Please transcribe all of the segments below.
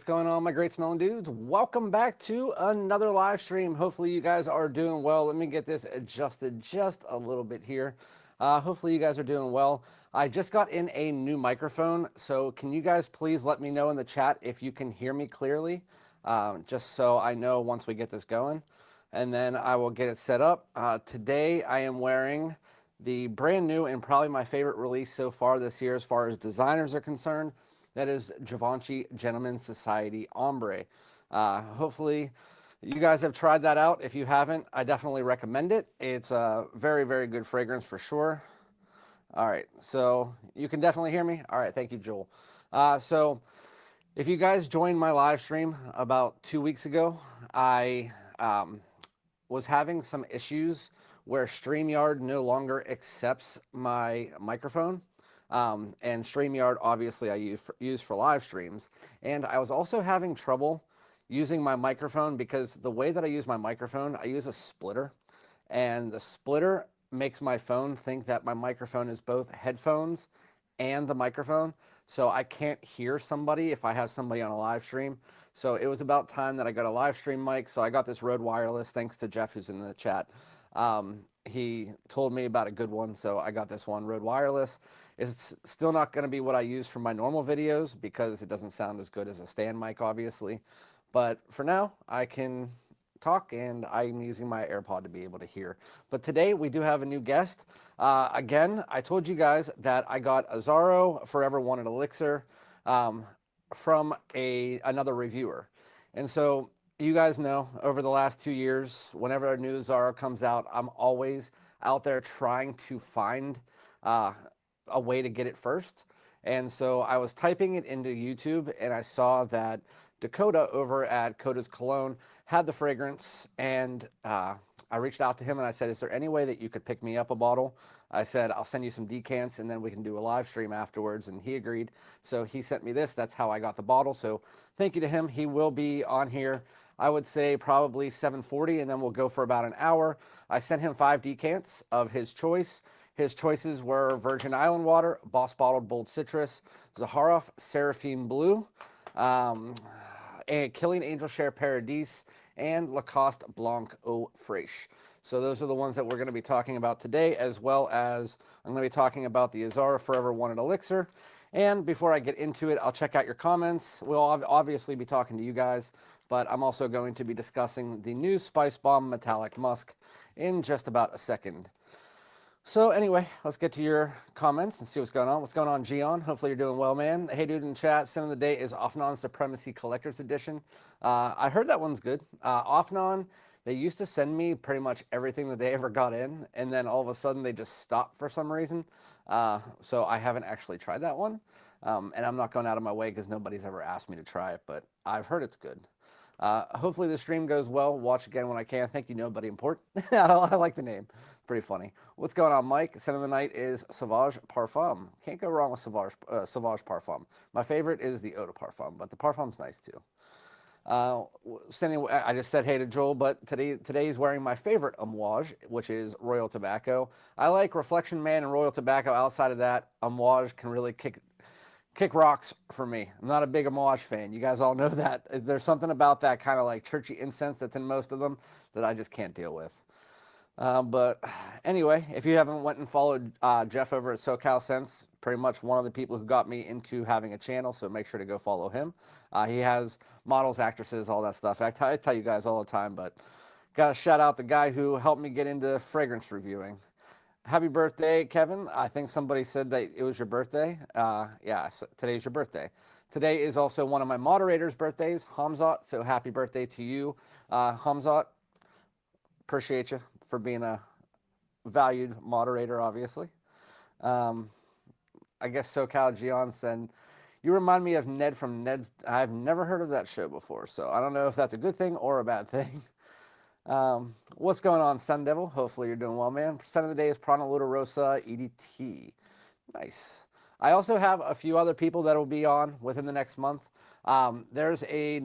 going on, my great smelling dudes? Welcome back to another live stream. Hopefully you guys are doing well. Let me get this adjusted just a little bit here. Hopefully you guys are doing well. I just got in a new microphone, so can you guys please let me know in the chat if you can hear me clearly, just so I know once we get this going, and then I will get it set up. Today I am wearing the brand new and probably my favorite release so far this year as far as designers are concerned. That is Givenchy Gentleman's Society Ombre. Hopefully you guys have tried that out. If you haven't, I definitely recommend it. It's a very, very good fragrance for sure. All right, so you can definitely hear me. All right, thank you, Joel. So if you guys joined my live stream about 2 weeks ago, I was having some issues where StreamYard no longer accepts my microphone. And StreamYard, obviously, I use for live streams. And I was also having trouble using my microphone because the way that I use my microphone, I use a splitter. And the splitter makes my phone think that my microphone is both headphones and the microphone. So I can't hear somebody if I have somebody on a live stream. So it was about time that I got a live stream mic. So I got this Rode Wireless, thanks to Jeff, who's in the chat. He told me about a good one, so I got this one, Rode Wireless. It's still not going to be what I use for my normal videos because it doesn't sound as good as a stand mic, obviously. But for now, I can talk, and I'm using my AirPod to be able to hear. But today we do have a new guest. Again, I told you guys that I got Azzaro Forever Wanted Elixir from another reviewer. And so you guys know over the last 2 years, whenever a new Azzaro comes out, I'm always out there trying to find a way to get it first. And so I was typing it into YouTube and I saw that Dakota over at Kotas Cologne had the fragrance, and I reached out to him and I said, is there any way that you could pick me up a bottle? I said, I'll send you some decants and then we can do a live stream afterwards, and he agreed. So he sent me this. That's how I got the bottle. So thank you to him. He will be on here, I would say probably 7:40, and then we'll go for about an hour. I sent him 5 decants of his choice. His choices were Virgin Island Water, Boss Bottled Bold Citrus, Zaharoff Seraphine Blue, and Killing Angel Share Paradis, and Lacoste Blanc Eau Fraiche. So those are the ones that we're going to be talking about today, as well as I'm going to be talking about the Azzaro Forever Wanted Elixir. And before I get into it, I'll check out your comments. We'll obviously be talking to you guys, but I'm also going to be discussing the new Spicebomb Metallic Musk in just about a second. So anyway, let's get to your comments and see what's going on. What's going on, Gian? Hopefully you're doing well, man. Hey, dude in chat, sin of the day is Offnon Supremacy Collector's Edition. I heard that one's good. Offnon, they used to send me pretty much everything that they ever got in, and then all of a sudden they just stopped for some reason. So I haven't actually tried that one. And I'm not going out of my way because nobody's ever asked me to try it, but I've heard it's good. Hopefully the stream goes well. Watch again when I can. Thank you, Nobody Important. I like the name. Pretty funny. What's going on, Mike? Scent of the night is Sauvage Parfum. Can't go wrong with Sauvage Parfum. My favorite is the Eau de Parfum, but the Parfum's nice too. I just said hey to Joel, but today he's wearing my favorite Amouage, which is Royal Tobacco. I like Reflection Man and Royal Tobacco. Outside of that, Amouage can really kick rocks for me. I'm not a big Amouage fan. You guys all know that. There's something about that kind of like churchy incense that's in most of them that I just can't deal with. But anyway, if you haven't went and followed Jeff over at SoCal Scents, pretty much one of the people who got me into having a channel, so make sure to go follow him. He has models, actresses, all that stuff. I tell you guys all the time, but got to shout out the guy who helped me get into fragrance reviewing. Happy birthday, Kevin. I think somebody said that it was your birthday. Yeah, so today's your birthday. Today is also one of my moderators' birthdays, Hamzat, so happy birthday to you, Hamzat. Appreciate you for being a valued moderator, obviously. I guess SoCal Gian said, you remind me of Ned from Ned's. I've never heard of that show before, so I don't know if that's a good thing or a bad thing. What's going on, Sun Devil? Hopefully you're doing well, man. Scent of the day is Prana Luda Rosa EDT. Nice. I also have a few other people that will be on within the next month. There's a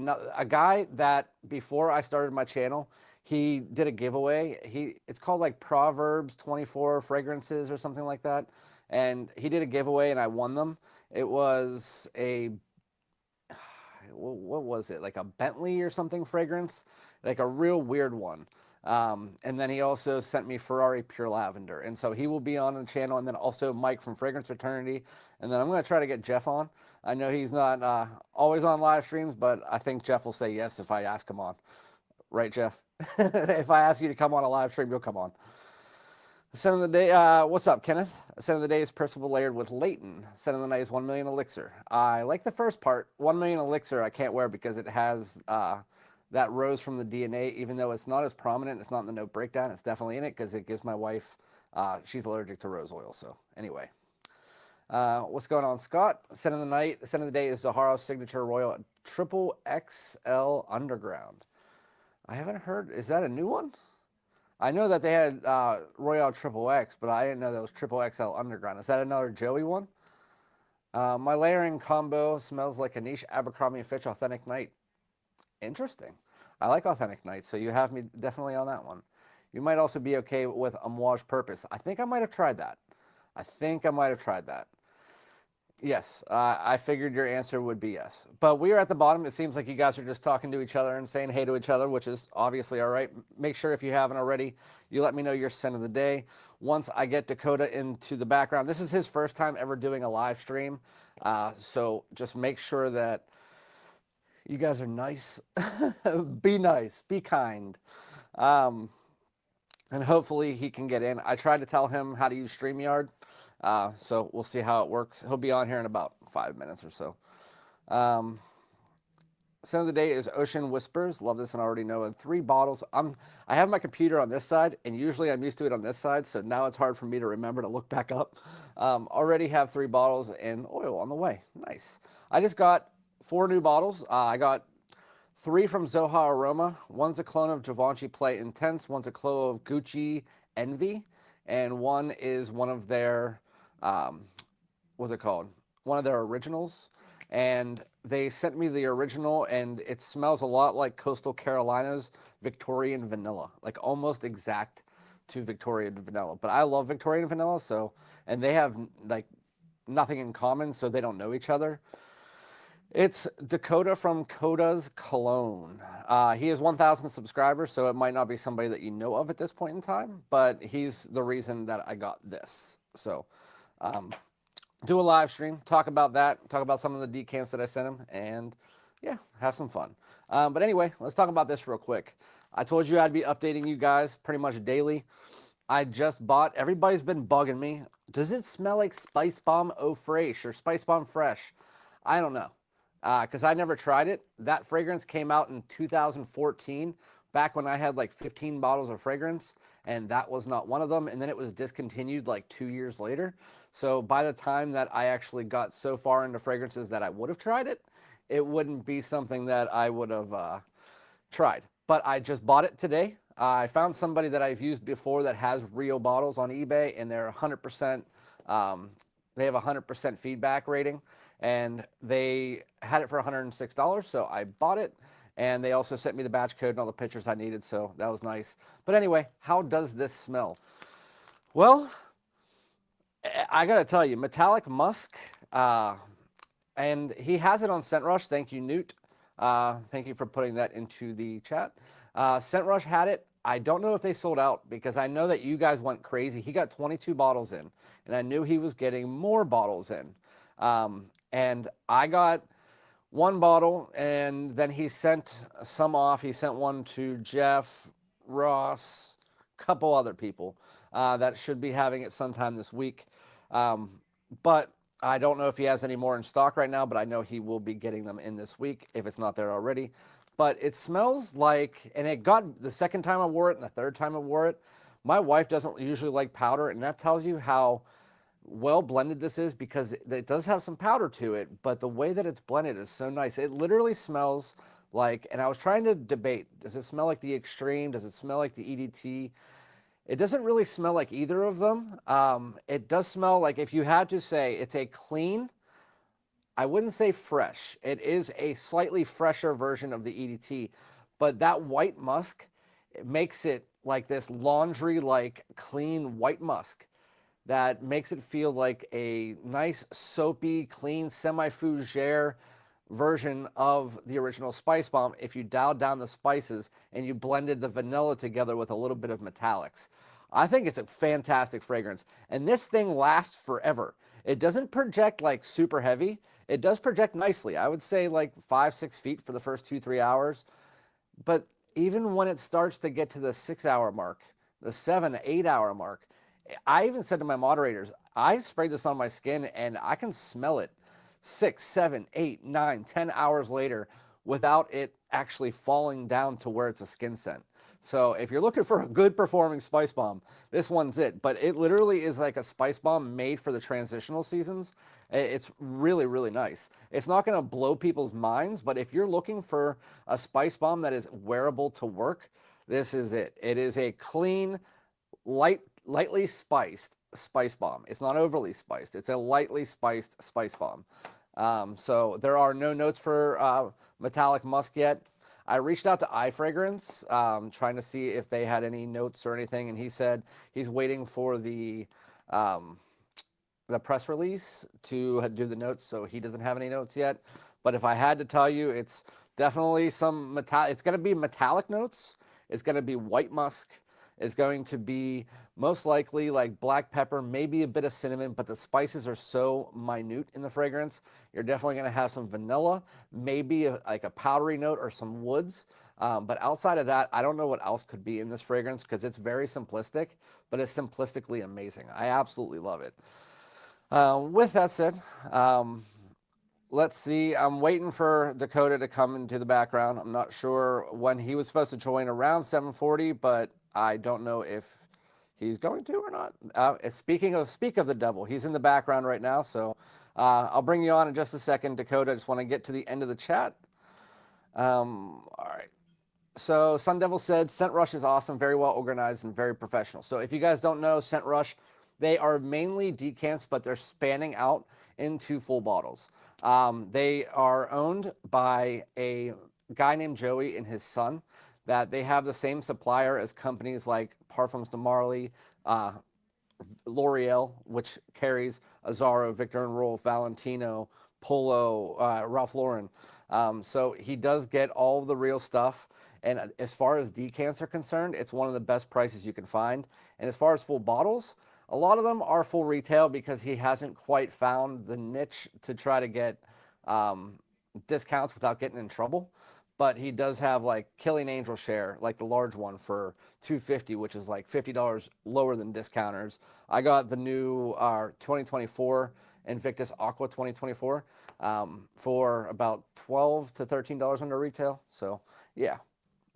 guy that before I started my channel, he did a giveaway. It's called like Proverbs 24 fragrances or something like that. And he did a giveaway and I won them. It was what was it, like a Bentley or something fragrance, like a real weird one. And then he also sent me Ferrari Pure Lavender. And so he will be on the channel, and then also Mike from Fragrance Fraternity. And then I'm going to try to get Jeff on. I know he's not always on live streams, but I think Jeff will say yes if I ask him on. Right, Jeff? If I ask you to come on a live stream, you'll come on. Scent of the day, what's up, Kenneth? Scent of the day is Percival layered with Leighton. Scent of the night is 1 million Elixir. I like the first part. 1 million Elixir I can't wear because it has that rose from the DNA, even though it's not as prominent. It's not in the note breakdown. It's definitely in it because it gives my wife, she's allergic to rose oil. So anyway, what's going on, Scott? Scent of the night, scent of the day is Azzaro Signature Royal Triple XL Underground. I haven't heard, is that a new one? I know that they had Royale Triple X, but I didn't know that was Triple XL Underground. Is that another Joey one? My layering combo smells like a niche Abercrombie & Fitch Authentic Night. Interesting. I like Authentic Night, so you have me definitely on that one. You might also be okay with Amouage Purpose. I think I might have tried that. Yes, I figured your answer would be yes. But we are at the bottom. It seems like you guys are just talking to each other and saying hey to each other, which is obviously all right. Make sure if you haven't already, you let me know your scent of the day. Once I get Dakota into the background, this is his first time ever doing a live stream. So just make sure that you guys are nice. Be nice, be kind. And hopefully he can get in. I tried to tell him how to use StreamYard. So we'll see how it works. He'll be on here in about 5 minutes or so. Scent of the day is Ocean Whispers. Love this and I already know. And 3 bottles. I have my computer on this side, and usually I'm used to it on this side, so now it's hard for me to remember to look back up. Already have 3 bottles and oil on the way. Nice. I just got 4 new bottles. I got 3 from Zoha Aroma. One's a clone of Givenchy Play Intense. One's a clone of Gucci Envy. And one is one of their... what's it called? One of their originals. And they sent me the original, and it smells a lot like Coastal Carolina's Victorian Vanilla, like almost exact to Victorian Vanilla. But I love Victorian Vanilla, so, and they have like nothing in common, so they don't know each other. It's Dakota from Kotas Cologne. He has 1,000 subscribers, so it might not be somebody that you know of at this point in time, but he's the reason that I got this. So, do a live stream, talk about that, talk about some of the decants that I sent him, and yeah, have some fun. But anyway, let's talk about this real quick. I told you I'd be updating you guys pretty much daily. I just bought, everybody's been bugging me. Does it smell like Spicebomb Eau Fraiche or Spicebomb Fresh? I don't know, because I never tried it. That fragrance came out in 2014, back when I had like 15 bottles of fragrance, and that was not one of them. And then it was discontinued like 2 years later. So by the time that I actually got so far into fragrances that I would have tried it, it wouldn't be something that I would have tried. But I just bought it today. I found somebody that I've used before that has real bottles on eBay, and they're 100%, they have a 100% feedback rating, and they had it for $106. So I bought it. And they also sent me the batch code and all the pictures I needed, so that was nice. But anyway, how does this smell? Well, I gotta tell you, metallic musk, and he has it on Scent Rush. Thank you, Newt. Thank you for putting that into the chat. Scent Rush had it. I don't know if they sold out because I know that you guys went crazy. He got 22 bottles in, and I knew he was getting more bottles in. And I got 1 bottle, and then he sent some off. He sent one to Jeff, Ross, a couple other people that should be having it sometime this week. But I don't know if he has any more in stock right now, but I know he will be getting them in this week if it's not there already. But it smells like, and it got the second time I wore it and the third time I wore it. My wife doesn't usually like powder, and that tells you how well blended this is, because it does have some powder to it, but the way that it's blended is so nice. It literally smells like, and I was trying to debate, does it smell like the Extreme? Does it smell like the EDT? It doesn't really smell like either of them. It does smell like, if you had to say it's a clean, I wouldn't say fresh. It is a slightly fresher version of the EDT, but that white musk, it makes it like this laundry, like clean white musk that makes it feel like a nice, soapy, clean, semi-fougere, version of the original Spicebomb if you dialed down the spices and you blended the vanilla together with a little bit of metallics. I think it's a fantastic fragrance. And this thing lasts forever. It doesn't project like super heavy. It does project nicely. I would say like 5-6 feet for the first 2-3 hours. But even when it starts to get to the 6 hour mark, the 7-8 hour mark, I even said to my moderators, I sprayed this on my skin and I can smell it 6, 7, 8, 9, 10 hours later without it actually falling down to where it's a skin scent. So if you're looking for a good performing Spicebomb, this one's it. But it literally is like a Spicebomb made for the transitional seasons. It's really, really nice. It's not going to blow people's minds, but if you're looking for a Spicebomb that is wearable to work, this is it. It is a clean, lightly spiced Spicebomb. It's not overly spiced. It's a lightly spiced Spicebomb. So there are no notes for metallic musk yet. I reached out to iFragrance, trying to see if they had any notes or anything, and he said he's waiting for the press release to do the notes, so he doesn't have any notes yet. But if I had to tell you, it's definitely some it's going to be metallic notes. It's going to be white musk. It's going to be most likely like black pepper, maybe a bit of cinnamon, but the spices are so minute in the fragrance. You're definitely going to have some vanilla, maybe like a powdery note or some woods. But outside of that, I don't know what else could be in this fragrance because it's very simplistic, but it's simplistically amazing. I absolutely love it. With that said, let's see. I'm waiting for Dakota to come into the background. I'm not sure when he was supposed to join, around 7:40, but I don't know if he's going to or not. Speak of the devil, he's in the background right now, so I'll bring you on in just a second, Dakota. I just want to get to the end of the chat. All right. So Sun Devil said, Scent Rush is awesome, very well organized, and very professional. So if you guys don't know, Scent Rush, they are mainly decants, but they're spanning out into full bottles. They are owned by a guy named Joey and his son, that they have the same supplier as companies like Parfums de Marly, L'Oreal, which carries Azzaro, Victor and Rolf, Valentino, Polo, Ralph Lauren. So he does get all of the real stuff. And as far as decants are concerned, it's one of the best prices you can find. And as far as full bottles, a lot of them are full retail because he hasn't quite found the niche to try to get discounts without getting in trouble. But he does have like Killing Angel Share, like the large one for $250, which is like $50 lower than discounters. I got the new 2024 Invictus Aqua 2024 for about $12 to $13 under retail. So yeah.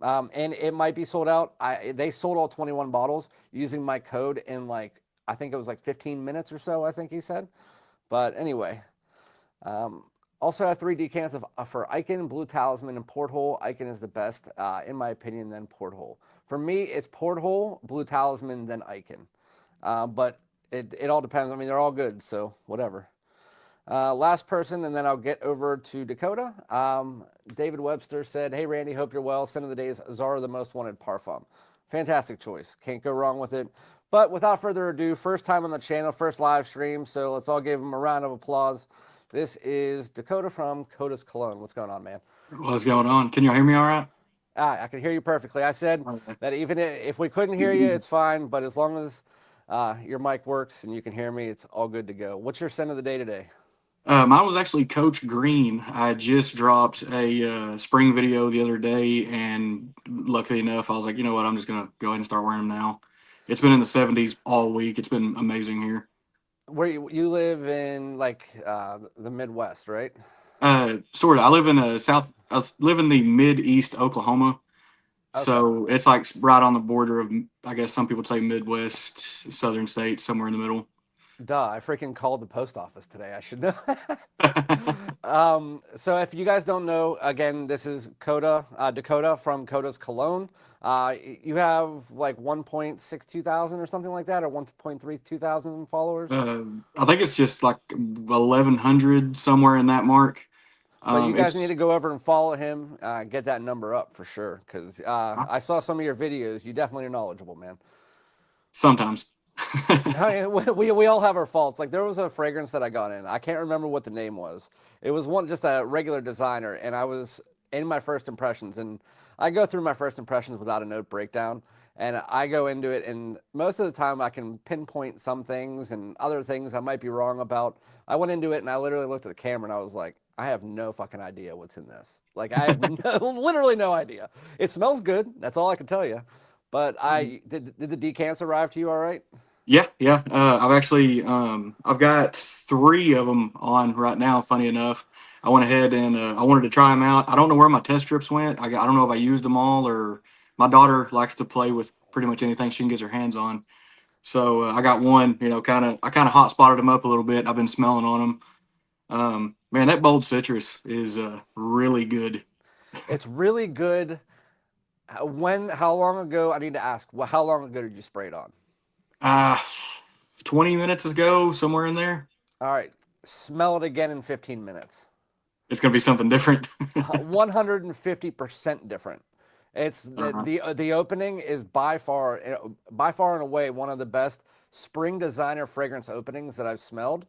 And it might be sold out. They sold all 21 bottles using my code in like, I think it was like 15 minutes or so, I think he said. But anyway, also have 3 decants for Icon, Blue Talisman, and Porthole. Icon is the best, in my opinion, then Porthole. For me, it's Porthole, Blue Talisman, then Icon. But it all depends. I mean, they're all good, so whatever. Last person, and then I'll get over to Dakota. David Webster said, hey, Randy, hope you're well. Scent of the day is Azzaro, the most wanted parfum. Fantastic choice. Can't go wrong with it. But without further ado, first time on the channel, first live stream, so let's all give him a round of applause. This is Dakota from Kotas Cologne. What's going on, man? What's going on? Can you hear me all right? I can hear you perfectly. I said Okay. that even if we couldn't hear you, it's fine. But as long as your mic works and you can hear me, it's all good to go. What's your scent of the day today? Mine was actually Coach Green. I just dropped a spring video the other day, and luckily enough, I was like, you know what? I'm just gonna go ahead and start wearing them now. It's been in the 70s all week. It's been amazing here. Where you live in like the Midwest, right? Sort of. I live in I live in the mid East Oklahoma, Okay. so it's like right on the border of, I guess some people say Midwest, Southern states, somewhere in the middle. Duh, I freaking called the post office today. I should know. So if you guys don't know, again, this is Dakota from Kotas Cologne. You have like 1.62 thousand or something like that, or 1.32 thousand followers. uh, I think it's just like 1,100 somewhere in that mark. But you guys need It's to go over and follow him, get that number up for sure. Because uh, I saw some of your videos. You definitely are knowledgeable, man. sometimes. We all have our faults. Like there was a fragrance that I got in. I can't remember what the name was. It was one just a regular designer, and I was in my first impressions, and I go through my first impressions without a note breakdown, and I go into it, and most of the time I can pinpoint some things, and other things I might be wrong about. I went into it, and I literally looked at the camera, and I was like, I have no fucking idea what's in this. Like I have literally no idea. It smells good. That's all I can tell you. But I did the decants arrive to you all right? Yeah, yeah. I've actually I've got three of them on right now. Funny enough, I went ahead and I wanted to try them out. I don't know where my test strips went. I don't know if I used them all, or my daughter likes to play with pretty much anything she can get her hands on. So I got one. I kind of hot spotted them up a little bit. I've been smelling on them. Man, that bold citrus is really good. It's really good. How long ago? I need to ask. Well, how long ago did you spray it on? Uh 20 minutes ago, somewhere in there. All right. Smell it again in 15 minutes. It's gonna be something different. 150% different. It's Uh-huh. the opening is by far and away one of the best spring designer fragrance openings that I've smelled.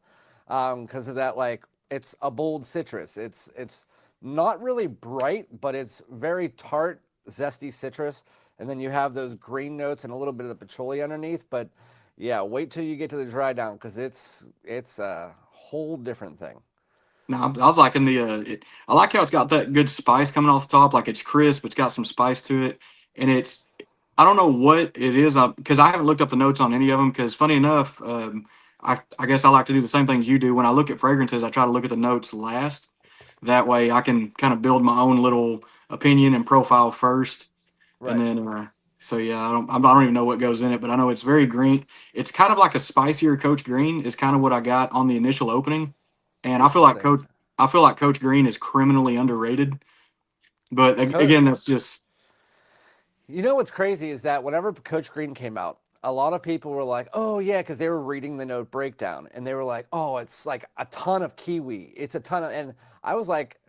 Because of that, like it's a bold citrus. It's not really bright, but it's very tart, zesty citrus. And then you have those green notes and a little bit of the patchouli underneath. But yeah, wait till you get to the dry down because it's a whole different thing. No, I was liking I like how it's got that good spice coming off the top. Like it's crisp, it's got some spice to it, and I don't know what it is because I haven't looked up the notes on any of them. Because funny enough, I guess I like to do the same things you do. When I look at fragrances, I try to look at the notes last. That way, I can kind of build my own little opinion and profile first, and Right. then so yeah, I don't even know what goes in it, but I know it's very green. It's kind of like a spicier Coach Green is kind of what I got on the initial opening, and Interesting. I feel like Coach Green is criminally underrated. But Co- again, that's just You know what's crazy is that whenever Coach Green came out, a lot of people were like, "Oh yeah," because they were reading the note breakdown and they were like, "Oh, it's like a ton of kiwi. It's a ton of," and I was like,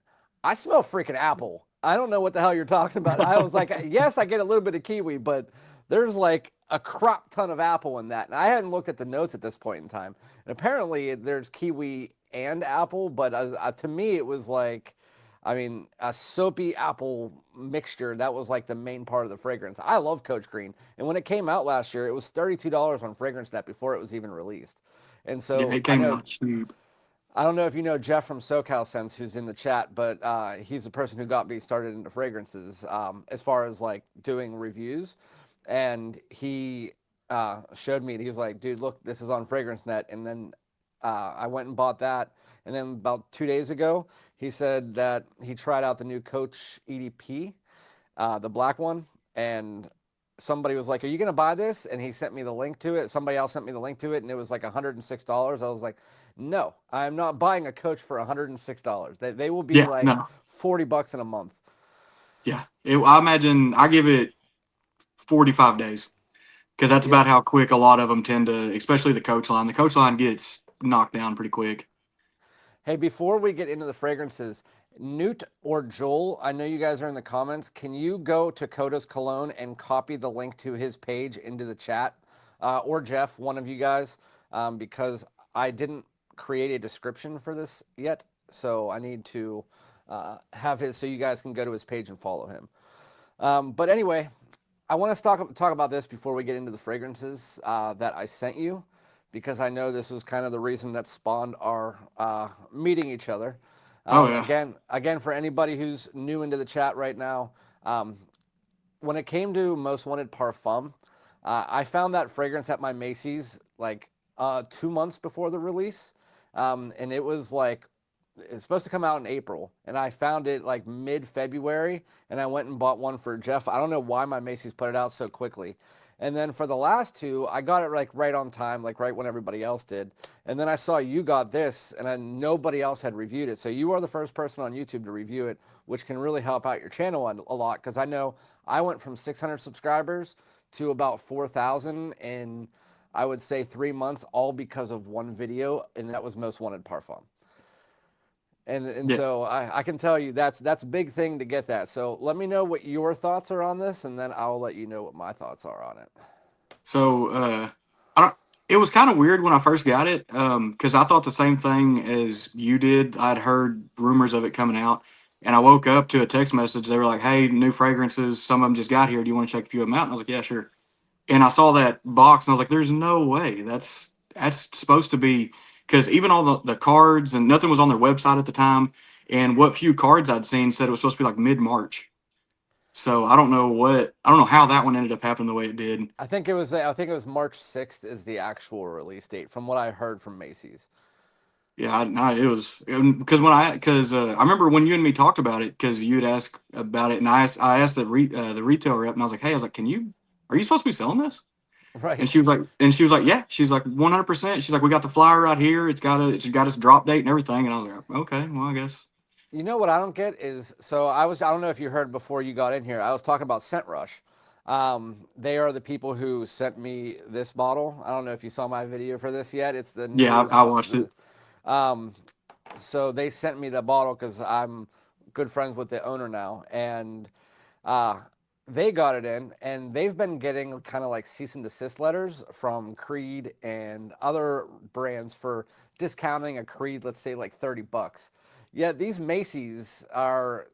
"I smell freaking apple. I don't know what the hell you're talking about." I was like, "Yes, I get a little bit of kiwi, but there's like a crop ton of apple in that." And I hadn't looked at the notes at this point in time, and apparently there's kiwi and apple, but to me it was like I mean, a soapy apple mixture. That was like the main part of the fragrance. I love Coach Green. And when it came out last year, it was $32 on FragranceNet before it was even released. And yeah, so it came out cheap. I don't know if you know Jeff from SoCal Sense who's in the chat, but he's the person who got me started into fragrances as far as like doing reviews. And he showed me, and he was like, dude, look, this is on FragranceNet. And then I went and bought that. And then about 2 days ago, he said that he tried out the new Coach EDP, the black one. And somebody was like, are you going to buy this? And he sent me the link to it. Somebody else sent me the link to it, and it was like $106. I was like, no, I'm not buying a Coach for $106. They will be Yeah, like no, $40 in a month. yeah. I imagine I give it 45 days because that's Yeah. about how quick a lot of them tend to, especially the Coach line. The Coach line gets knocked down pretty quick. Hey, before we get into the fragrances, Newt or Joel, I know you guys are in the comments. Can you go to Kotas Cologne and copy the link to his page into the chat? Or Jeff, one of you guys, because I didn't create a description for this yet. So I need to have his, so you guys can go to his page and follow him. But anyway, I want to talk about this before we get into the fragrances that I sent you, because I know this was kind of the reason that spawned our meeting each other. Oh yeah. Again, for anybody who's new into the chat right now, um, when it came to Most Wanted Parfum, I found that fragrance at my Macy's like 2 months before the release, and it was like it's supposed to come out in April, and I found it like mid-February, and I went and bought one for Jeff. I don't know why my Macy's put it out so quickly. And then for the last two, I got it like right on time, like right when everybody else did. And then I saw you got this, and then nobody else had reviewed it. So you are the first person on YouTube to review it, which can really help out your channel a lot. Because I know I went from 600 subscribers to about 4,000 in, I would say, 3 months, all because of one video, and that was Most Wanted Parfum. And Yeah. so I can tell you that's a big thing to get that. So let me know what your thoughts are on this, and then I'll let you know what my thoughts are on it. So I don't. It was kind of weird when I first got it, because I thought the same thing as you did. I'd heard rumors of it coming out, and I woke up to a text message. They were like, "Hey, new fragrances. Some of them just got here. Do you want to check a few of them out?" And I was like, "Yeah, sure." And I saw that box, and I was like, "There's no way that's supposed to be," because even all the cards and nothing was on their website at the time, and what few cards I'd seen said it was supposed to be like mid March. So I don't know how that one ended up happening the way it did. I think it was March 6th is the actual release date from what I heard from Macy's. Yeah, it was because I remember when you and me talked about it because you had asked about it, and I asked the retail rep, and I was like, "Hey, I was like, are you supposed to be selling this?" And Right. she was like, "Yeah." She's like, 100%. She's like, "We got the flyer right here. It's got its drop date and everything." And I was like, "Okay, well, I guess." You know what I don't get is I don't know if you heard before you got in here. I was talking about Scent Rush. They are the people who sent me this bottle. I don't know if you saw my video for this yet. It's the Yeah, new. I watched it. Um, so they sent me the bottle because I'm good friends with the owner now, and uh, they got it in, and they've been getting kind of like cease and desist letters from Creed and other brands for discounting a Creed, let's say like $30. Yet these Macy's are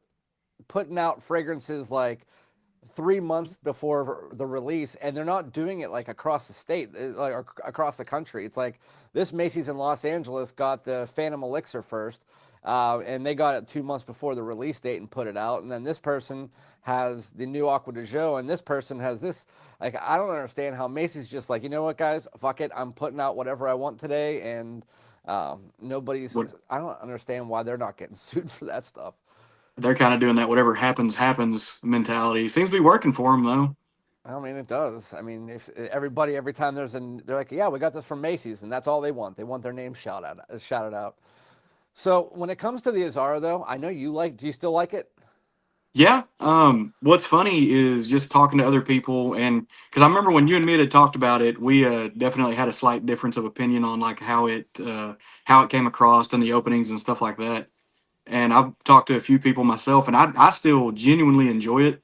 putting out fragrances like 3 months before the release, and they're not doing it like across the state, like across the country. It's like this Macy's in Los Angeles got the Phantom Elixir first, and they got it 2 months before the release date and put it out. And then this person has the new Aqua de Jo, and this person has this. Like, I don't understand how Macy's just like, you know what, guys, fuck it, I'm putting out whatever I want today, and nobody's. What I don't understand why they're not getting sued for that stuff. they're kind of doing that whatever happens happens mentality. Seems to be working for them though. I mean, it does. I mean, if everybody every time they're like, yeah, we got this from Macy's, and that's all they want. They want their name shouted out. So when it comes to the Azzaro, though, I know you like. Do you still like it? Yeah. What's funny is just talking to other people, and because I remember when you and me had talked about it, we definitely had a slight difference of opinion on like how it came across and the openings and stuff like that. And I've talked to a few people myself, and I still genuinely enjoy it.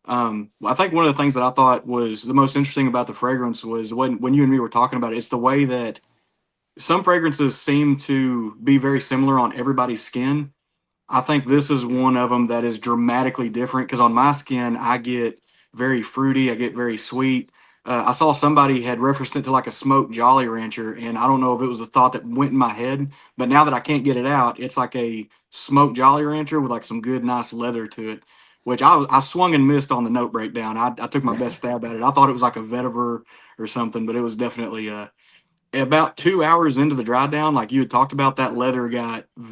I think one of the things that I thought was the most interesting about the fragrance was when you and me were talking about it. It's the way that some fragrances seem to be very similar on everybody's skin. I think this is one of them that is dramatically different because on my skin, I get very fruity, I get very sweet. I saw somebody had referenced it to like a smoked Jolly Rancher, and I don't know if it was a thought that went in my head, but now that I can't get it out, it's like a smoked Jolly Rancher with like some good, nice leather to it, which I swung and missed on the note breakdown. I took my best stab at it. I thought it was like a vetiver or something, but it was definitely about 2 hours into the dry down, like you had talked about, that leather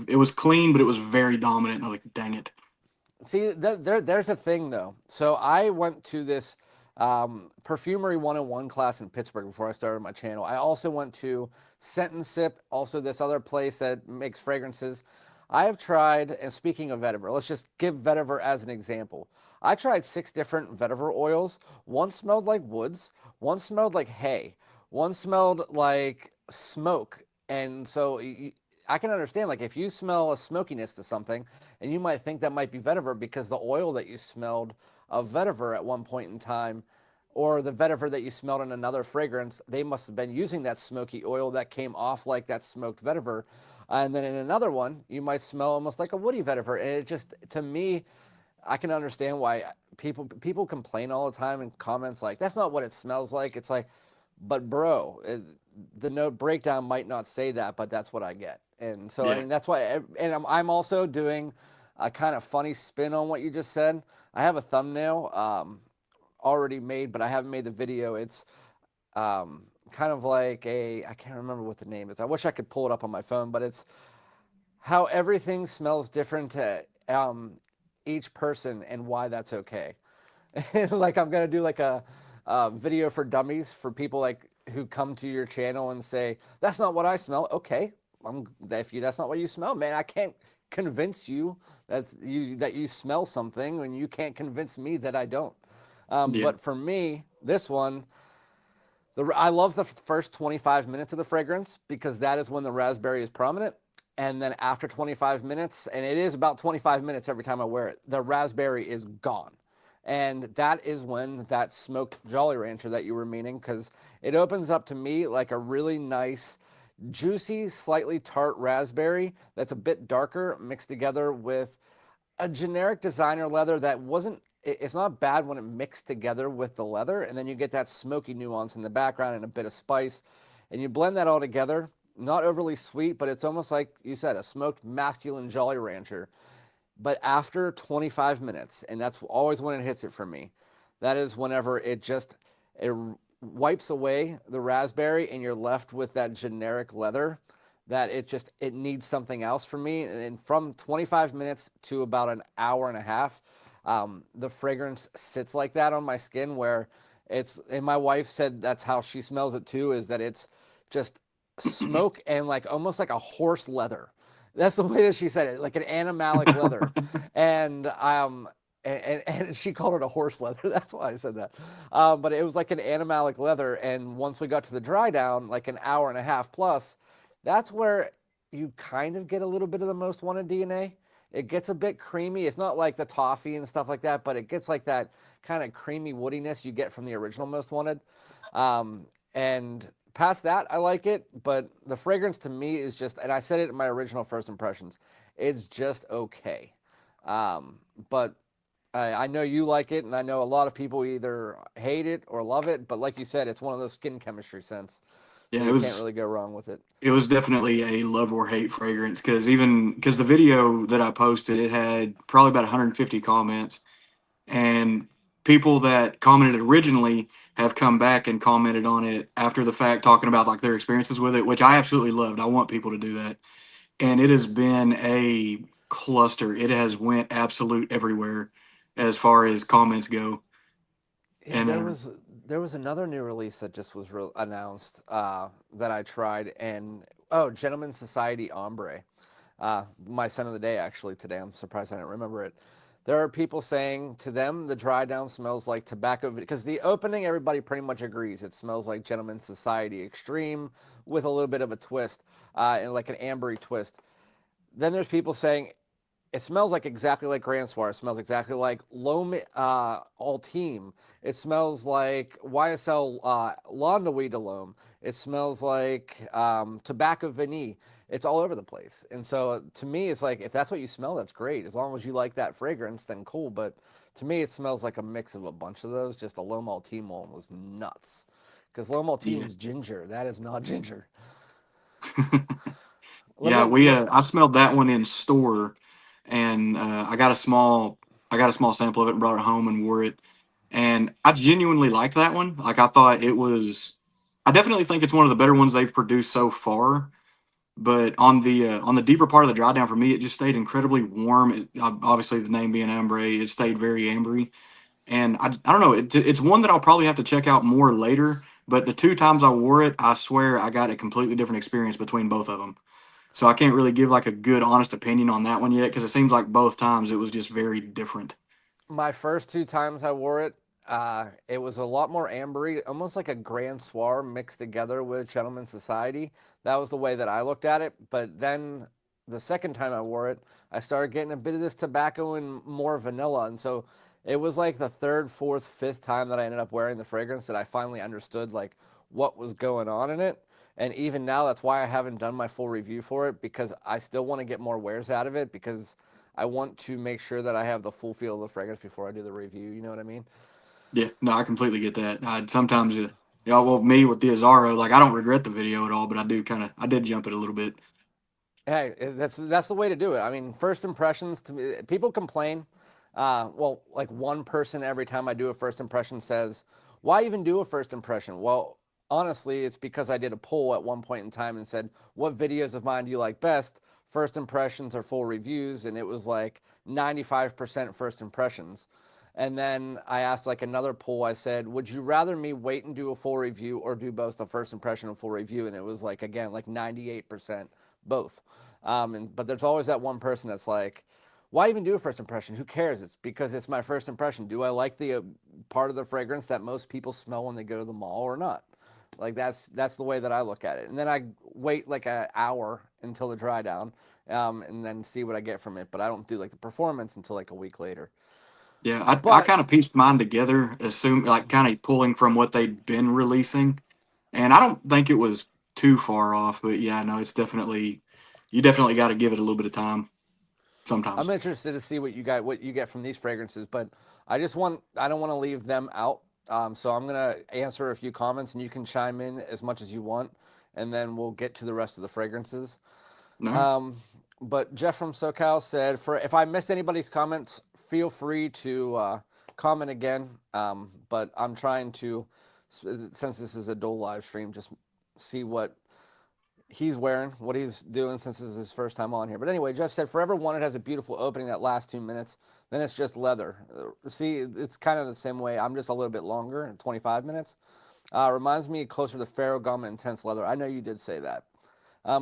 it was clean, but it was very dominant. And I was like, dang it. See, there's a thing though. So I went to this perfumery 101 class in Pittsburgh before I started my channel. I also went to Scent and Sip, also this other place that makes fragrances. I have tried, and speaking of vetiver, let's just give vetiver as an example. I tried 6 different vetiver oils. One smelled like woods, one smelled like hay, one smelled like smoke. And so I can understand, like, if you smell a smokiness to something, and you might think that might be vetiver because the oil that you smelled of vetiver at one point in time, or the vetiver that you smelled in another fragrance, they must have been using that smoky oil that came off like that smoked vetiver. And then in another one, you might smell almost like a woody vetiver. And it just, to me, I can understand why people complain all the time in comments like, that's not what it smells like. It's like, but bro, the note breakdown might not say that, but that's what I get. And so, I Yeah. mean, that's why, and I'm also doing a kind of funny spin on what you just said. I have a thumbnail already made, but I haven't made the video. It's kind of like I can't remember what the name is. I wish I could pull it up on my phone, but it's how everything smells different to each person and why that's okay. Like, I'm gonna do like a video for dummies for people like who come to your channel and say that's not what I smell. Okay, that's not what you smell, man. I can't convince you that you smell something when you can't convince me that I don't. Yeah. But for me, this one, I love the first 25 minutes of the fragrance because that is when the raspberry is prominent. And then after 25 minutes, and it is about 25 minutes every time I wear it, the raspberry is gone. And that is when that smoked Jolly Rancher that you were meaning, because it opens up to me like a really nice, juicy, slightly tart raspberry that's a bit darker mixed together with a generic designer leather that wasn't, it's not bad when it mixed together with the leather, and then you get that smoky nuance in the background and a bit of spice, and you blend that all together. Not overly sweet, but it's almost like you said, a smoked masculine Jolly Rancher. But after 25 minutes, and that's always when it hits it for me, that is whenever it wipes away the raspberry and you're left with that generic leather, that it needs something else for me. And from 25 minutes to about an hour and a half, the fragrance sits like that on my skin, where and my wife said that's how she smells it too, is that it's just smoke and like almost like a horse leather. That's the way that she said it, like an animalic leather. And and she called it a horse leather. That's why I said that. But it was like an animalic leather. And once we got to the dry down, like an hour and a half plus, that's where you kind of get a little bit of the most wanted DNA. It gets a bit creamy. It's not like the toffee and stuff like that, but it gets like that kind of creamy woodiness you get from the original most wanted. And past that, I like it, but the fragrance to me is just, and I said it in my original first impressions, it's just okay. But I know you like it, and I know a lot of people either hate it or love it, but like you said, it's one of those skin chemistry scents, so Yeah, you can't really go wrong with it. it was definitely a love or hate fragrance because the video that I posted, it had probably about 150 comments, and people that commented originally have come back and commented on it after the fact, talking about like their experiences with it, which I absolutely loved. I want people to do that, and it has been a cluster. It has went absolute everywhere as far as comments go, Yeah, and there was another new release that just was announced that I tried, and oh, Gentleman Society Ombre. My scent of the day actually today. I'm surprised I didn't remember it. There are people saying to them the dry down smells like tobacco, because the opening everybody pretty much agrees it smells like Gentleman Society Extreme with a little bit of a twist and like an ambery twist. Then there's people saying it smells like exactly like Grand Soir. It smells exactly like L'Homme Ultime. It smells like YSL L'Ennui de L'Homme. It smells like Tobacco Vanille. It's all over the place. And so to me, it's like, if that's what you smell, that's great. As long as you like that fragrance, then cool. But to me, it smells like a mix of a bunch of those. Just a L'Homme Ultime one was nuts. Because L'Homme Ultime yeah. is ginger. That is not ginger. Let Yeah, me, we I smelled that one in store, and I got a small sample of it and brought it home and wore it, and I genuinely liked that one. Like I thought it was, I definitely think it's one of the better ones they've produced so far. But on the deeper part of the dry down for me, it just stayed incredibly warm. Obviously, the name being ambre, it stayed very ambery, and I don't know. It's one that I'll probably have to check out more later. But the two times I wore it, I swear I got a completely different experience between both of them. So I can't really give like a good honest opinion on that one yet because it seems like both times it was just very different. my first two times I wore it, it was a lot more ambery, almost like a Grand Soir mixed together with Gentleman Society. That was the way that I looked at it. But then the second time I wore it, I started getting a bit of this tobacco and more vanilla. And so it was like the third, fourth, fifth time that I ended up wearing the fragrance that I finally understood like what was going on in it. And even now, that's why I haven't done my full review for it, because I still want to get more wears out of it, because I want to make sure that I have the full feel of the fragrance before I do the review. You know what I mean? Yeah, no, I completely get that. I sometimes, yeah, well, me with the Azzaro, like I don't regret the video at all, but I did jump it a little bit. Hey, that's the way to do it. I mean, first impressions to me, people complain. Well, like one person every time I do a first impression says, "Why even do a first impression?" Well, honestly, it's because I did a poll at one point in time and said, "What videos of mine do you like best? First impressions or full reviews?" And it was like 95% first impressions. And then I asked like another poll. I said, "Would you rather me wait and do a full review or do both a first impression and full review?" And it was like again like 98% both. But there's always that one person that's like, why even do a first impression? Who cares? It's because it's my first impression. Do I like the part of the fragrance that most people smell when they go to the mall or not? Like that's the way that I look at it. And then I wait like an hour until the dry down, and then see what I get from it. But I don't do like the performance until like a week later. Yeah, I But kind of pieced mine together, assume like kind of pulling from what they'd been releasing, and I don't think it was too far off. But yeah, no, it's definitely you definitely got to give it a little bit of time I'm sometimes. interested to see what you get from these fragrances. But I don't want to leave them out. So I'm gonna answer a few comments, and you can chime in as much as you want, and then we'll get to the rest of the fragrances. No, Um, but Jeff from SoCal said, "For if I missed anybody's comments, feel free to comment again." But I'm trying to, since this is a dual live stream, just see what he's wearing, what he's doing since this is his first time on here. But anyway, Jeff said, "Forever One, it has a beautiful opening that lasts 2 minutes. Then it's just leather." See, it's kind of the same way. I'm just a little bit longer, 25 minutes. Reminds me closer to Ferragamo Intense Leather. I know you did say that.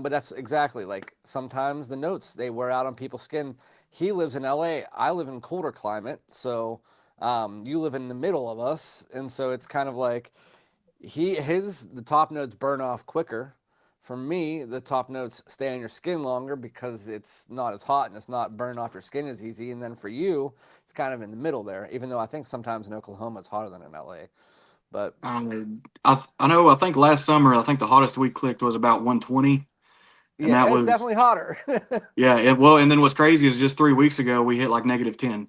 But that's exactly like sometimes the notes they wear out on people's skin. He lives in LA. I live in colder climate. So you live in the middle of us. And so it's kind of like the top notes burn off quicker. For me, the top notes stay on your skin longer because it's not as hot and it's not burning off your skin as easy. And then for you, it's kind of in the middle there, even though I think sometimes in Oklahoma it's hotter than in LA. But I know. I think last summer, I think the hottest we clicked was about 120, and that yeah, it's was definitely hotter. yeah. Well, and then what's crazy is just 3 weeks ago we hit like -10.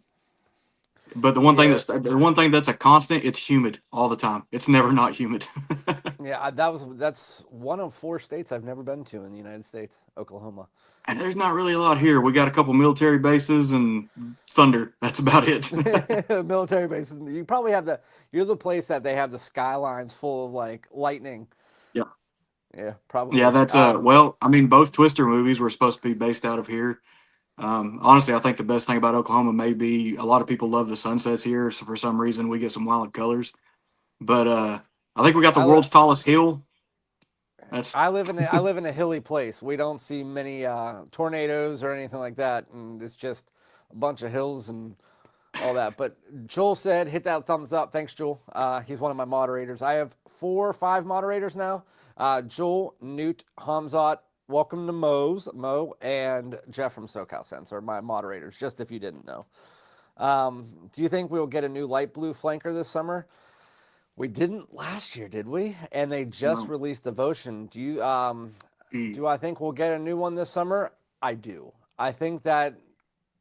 But Yeah, the one thing that's a constant, it's humid all the time. It's never not humid. yeah, that's one of 4 states I've never been to in the United States, Oklahoma. And there's not really a lot here. We got a couple military bases and thunder. That's about it. Military bases. You're the place that they have the skylines full of like lightning. Yeah. Yeah, Yeah, probably. that's well, I mean both Twister movies were supposed to be based out of here. Honestly, I think the best thing about Oklahoma may be a lot of people love the sunsets here, so for some reason we get some wild colors. But I think we got the I li- world's tallest hill. That's I live in a hilly place. We don't see many tornadoes or anything like that, and it's just a bunch of hills and all that. But Joel said, "Hit that thumbs up." Thanks, Joel. He's one of my moderators. I have 4 or 5 moderators now. Joel, Newt, Hamzat, welcome to Mo, and Jeff from SoCal Sense are my moderators. Just if you didn't know. Do you think we'll get a new light blue flanker this summer? We didn't last year, did we? And they just no. released Devotion. Mm. Do I think we'll get a new one this summer? I do. I think that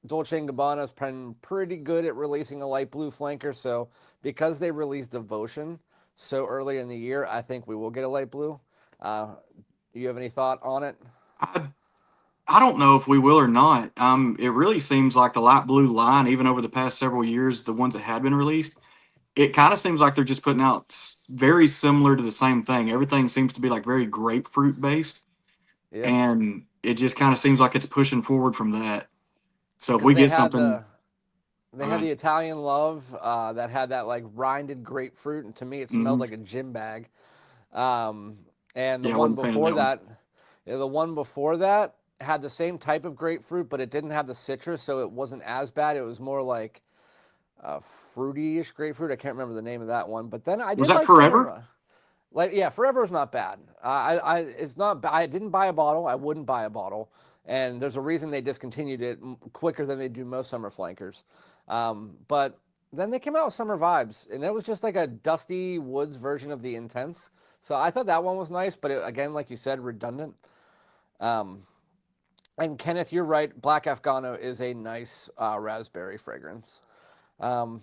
Dolce & Gabbana's been pretty good at releasing a light blue flanker. So because they released Devotion so early in the year, I think we will get a light blue. Uh, do you have any thought on it? I I don't know if we will or not. It really seems like the light blue line, even over the past several years, the ones that had been released, it kind of seems like they're just putting out very similar to the same thing. Everything seems to be like very grapefruit based, Yeah, and it just kind of seems like it's pushing forward from that. So if because we get something, they had the Italian Love that had that like rinded grapefruit, and to me it smelled mhm, like a gym bag. Um, and the yeah, I one wasn't a fan of before that one. that, yeah, the one before that had the same type of grapefruit, but it didn't have the citrus, so it wasn't as bad. It was more like fruity-ish grapefruit. I can't remember the name of that one, but then I Was did that like some forever? of. Like yeah, Forever is not bad. It's not. I didn't buy a bottle. I wouldn't buy a bottle, and there's a reason they discontinued it quicker than they do most summer flankers. But then they came out with Summer Vibes, and it was just like a dusty woods version of the Intense. So I thought that one was nice, but again, like you said, redundant. Um, and Kenneth, you're right. Black Afghano is a nice raspberry fragrance. Um,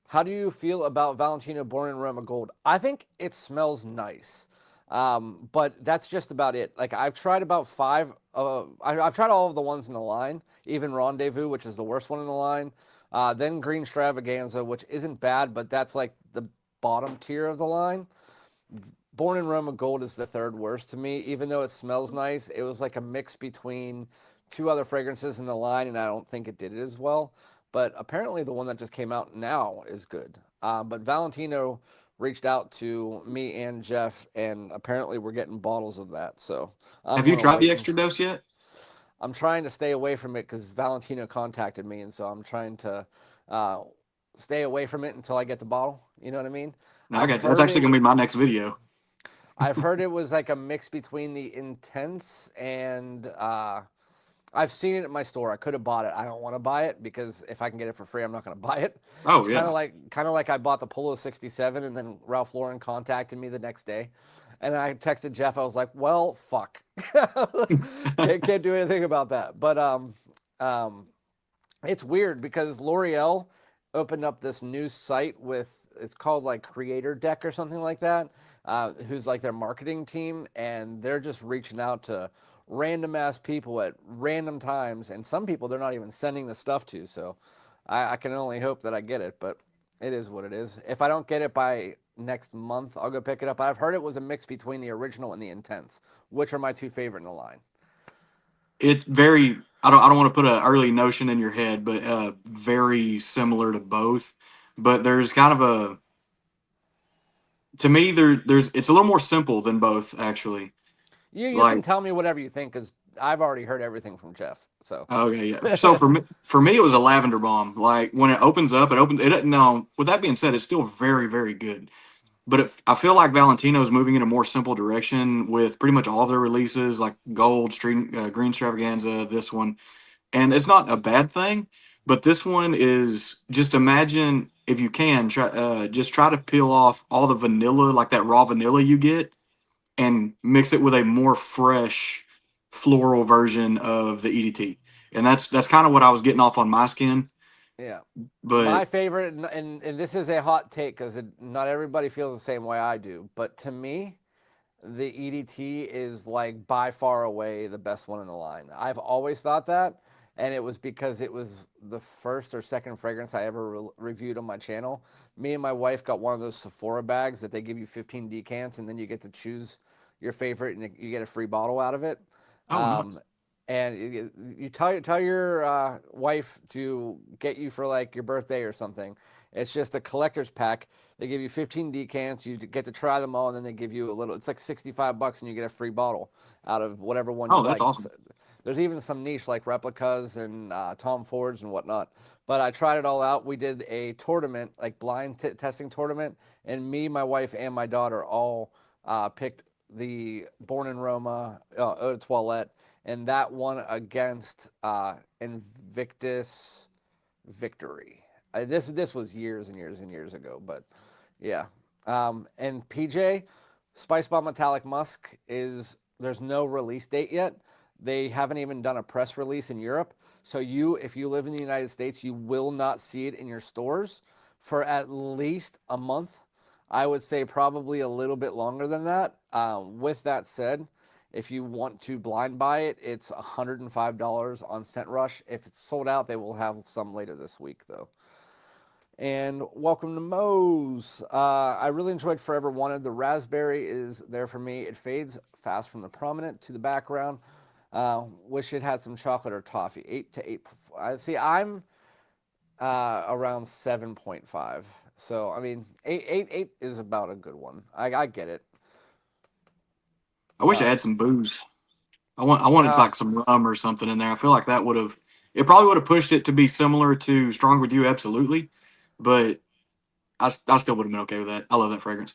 how do you feel about Valentino Born in Roma Gold? I think it smells nice, but that's just about it. Like I've tried about 5. I've tried all of the ones in the line, even Rendezvous, which is the worst one in the line. Then Green Stravaganza, which isn't bad, but that's like the bottom tier of the line. Born in Roma Gold is the third worst to me, even though it smells nice. It was like a mix between 2 other fragrances in the line, and I don't think it did it as well. But apparently, the one that just came out now is good. But Valentino reached out to me and Jeff, and apparently, we're getting bottles of that. So I'm Have you gonna tried the wait and extra dose yet? I'm trying to stay away from it because Valentino contacted me, and so I'm trying to uh, stay away from it until I get the bottle. You know what I mean? No, I I've got you. That's heard actually it gonna be my next video. I've heard it was like a mix between the intense and I've seen it at my store. I could have bought it. I don't want to buy it because if I can get it for free, I'm not going to buy it. Oh Kind yeah. of like I bought the Polo 67 and then Ralph Lauren contacted me the next day. And I texted Jeff. I was like, "Well, fuck. can't do anything about that." But um it's weird because L'Oreal opened up this new site with it's called like Creator Deck or something like that, who's like their marketing team, and they're just reaching out to random ass people at random times, and some people they're not even sending the stuff to. So I can only hope that I get it, but it is what it is. If I don't get it by next month, I'll go pick it up. I've heard it was a mix between the original and the Intense, which are my two favorite in the line. It very. I don't want to put a early notion in your head, but very similar to both. But there's kind of a to me there's it's a little more simple than both actually. You can Like tell me whatever you think because I've already heard everything from Jeff. So okay, yeah. So for me, it was a lavender bomb. Like when it opens up, it opens. It no. With that being said, it's still very very good. But I feel like Valentino is moving in a more simple direction with pretty much all of their releases, like Gold, Green Extravaganza, this one, and it's not a bad thing. But this one is just imagine if you can just try to peel off all the vanilla, like that raw vanilla you get, and mix it with a more fresh floral version of the EDT. And that's kind of what I was getting off on my skin. yeah, my But favorite, and this is a hot take because not everybody feels the same way I do, but to me, the EDT is like by far away the best one in the line. I've always thought that, and it was because it was the first or second fragrance I ever reviewed on my channel. Me and my wife got one of those Sephora bags that they give you 15 decants, and then you get to choose your favorite, and you get a free bottle out of it. oh, Um, nice. and you tell your wife to get you for like your birthday or something. It's just a collector's pack. They give you 15 decants. You get to try them all, and then they give you a little. It's like $65, and you get a free bottle out of whatever one you Oh, that's like. awesome. There's even some niche like replicas and Tom Fords and whatnot. But I tried it all out. We did a tournament, like blind testing tournament, and me, my wife, and my daughter all picked the Born in Roma Eau de Toilette, and that won against Invictus Victory. This was years and years and years ago, but yeah. And PJ, Spicebomb Metallic Musk is there's no release date yet. They haven't even done a press release in Europe. So if you live in the United States, you will not see it in your stores for at least a month. I would say probably a little bit longer than that. With that said, if you want to blind buy it, it's $105 on Scent Rush. If it's sold out, they will have some later this week, though. And welcome to Moe's. I really enjoyed Forever Wanted. The raspberry is there for me. It fades fast from the prominent to the background. Wish it had some chocolate or toffee. 8 to 8. I see. I'm around 7.5. So I mean, eight is about a good one. I get it. I wish I Um, had some booze. I wanted uh, like some rum or something in there. I feel like that would have it probably would have pushed it to be similar to Strong with You, absolutely. But I still would have been okay with that. I love that fragrance.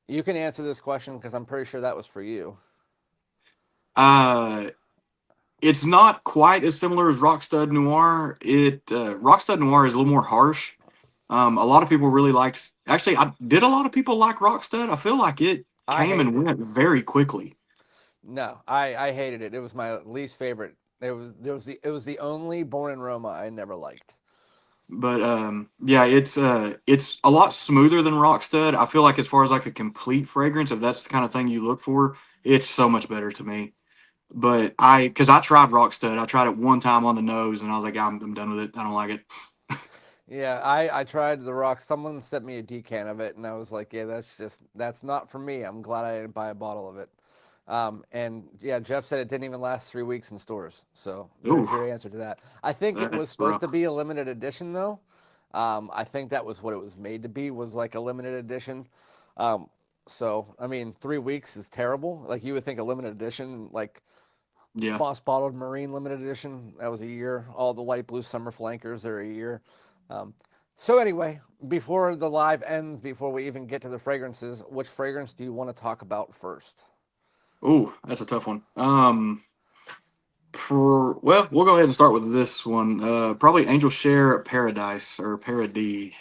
you can answer this question because I'm pretty sure that was for you. Uh, it's not quite as similar as Rockstud Noir. Rockstud Noir is a little more harsh. A lot of people really liked. Actually, I did. A lot of people like Rockstud. I feel like it I came hated and it. went very quickly. No, I hated it. It was my least favorite. It was the only Born in Roma I never liked. But yeah, it's a lot smoother than Rockstud. I feel like as far as like a complete fragrance, if that's the kind of thing you look for, it's so much better to me. But because I tried Rockstud, I tried it one time on the nose, and I was like, I'm done with it. I don't like it. Yeah, I tried the rock. Someone sent me a decant of it, and I was like, yeah, that's not for me. I'm glad I didn't buy a bottle of it. And yeah, Jeff said it didn't even last 3 weeks in stores. So Ooh, there's your answer to that. I think it was that's supposed to rough. be a limited edition though. I think that was what it was made to be, was like a limited edition. Um, so I mean, 3 weeks is terrible. Like you would think a limited edition, like Yeah. Boss Bottled Marine limited edition, that was a year. All the light blue summer flankers are a year. Um, so anyway, before the live ends, before we even get to the fragrances, which fragrance do you want to talk about first? Ooh, that's a tough one. Well, we'll go ahead and start with this one. Probably Angel Share Paradise or Paradis.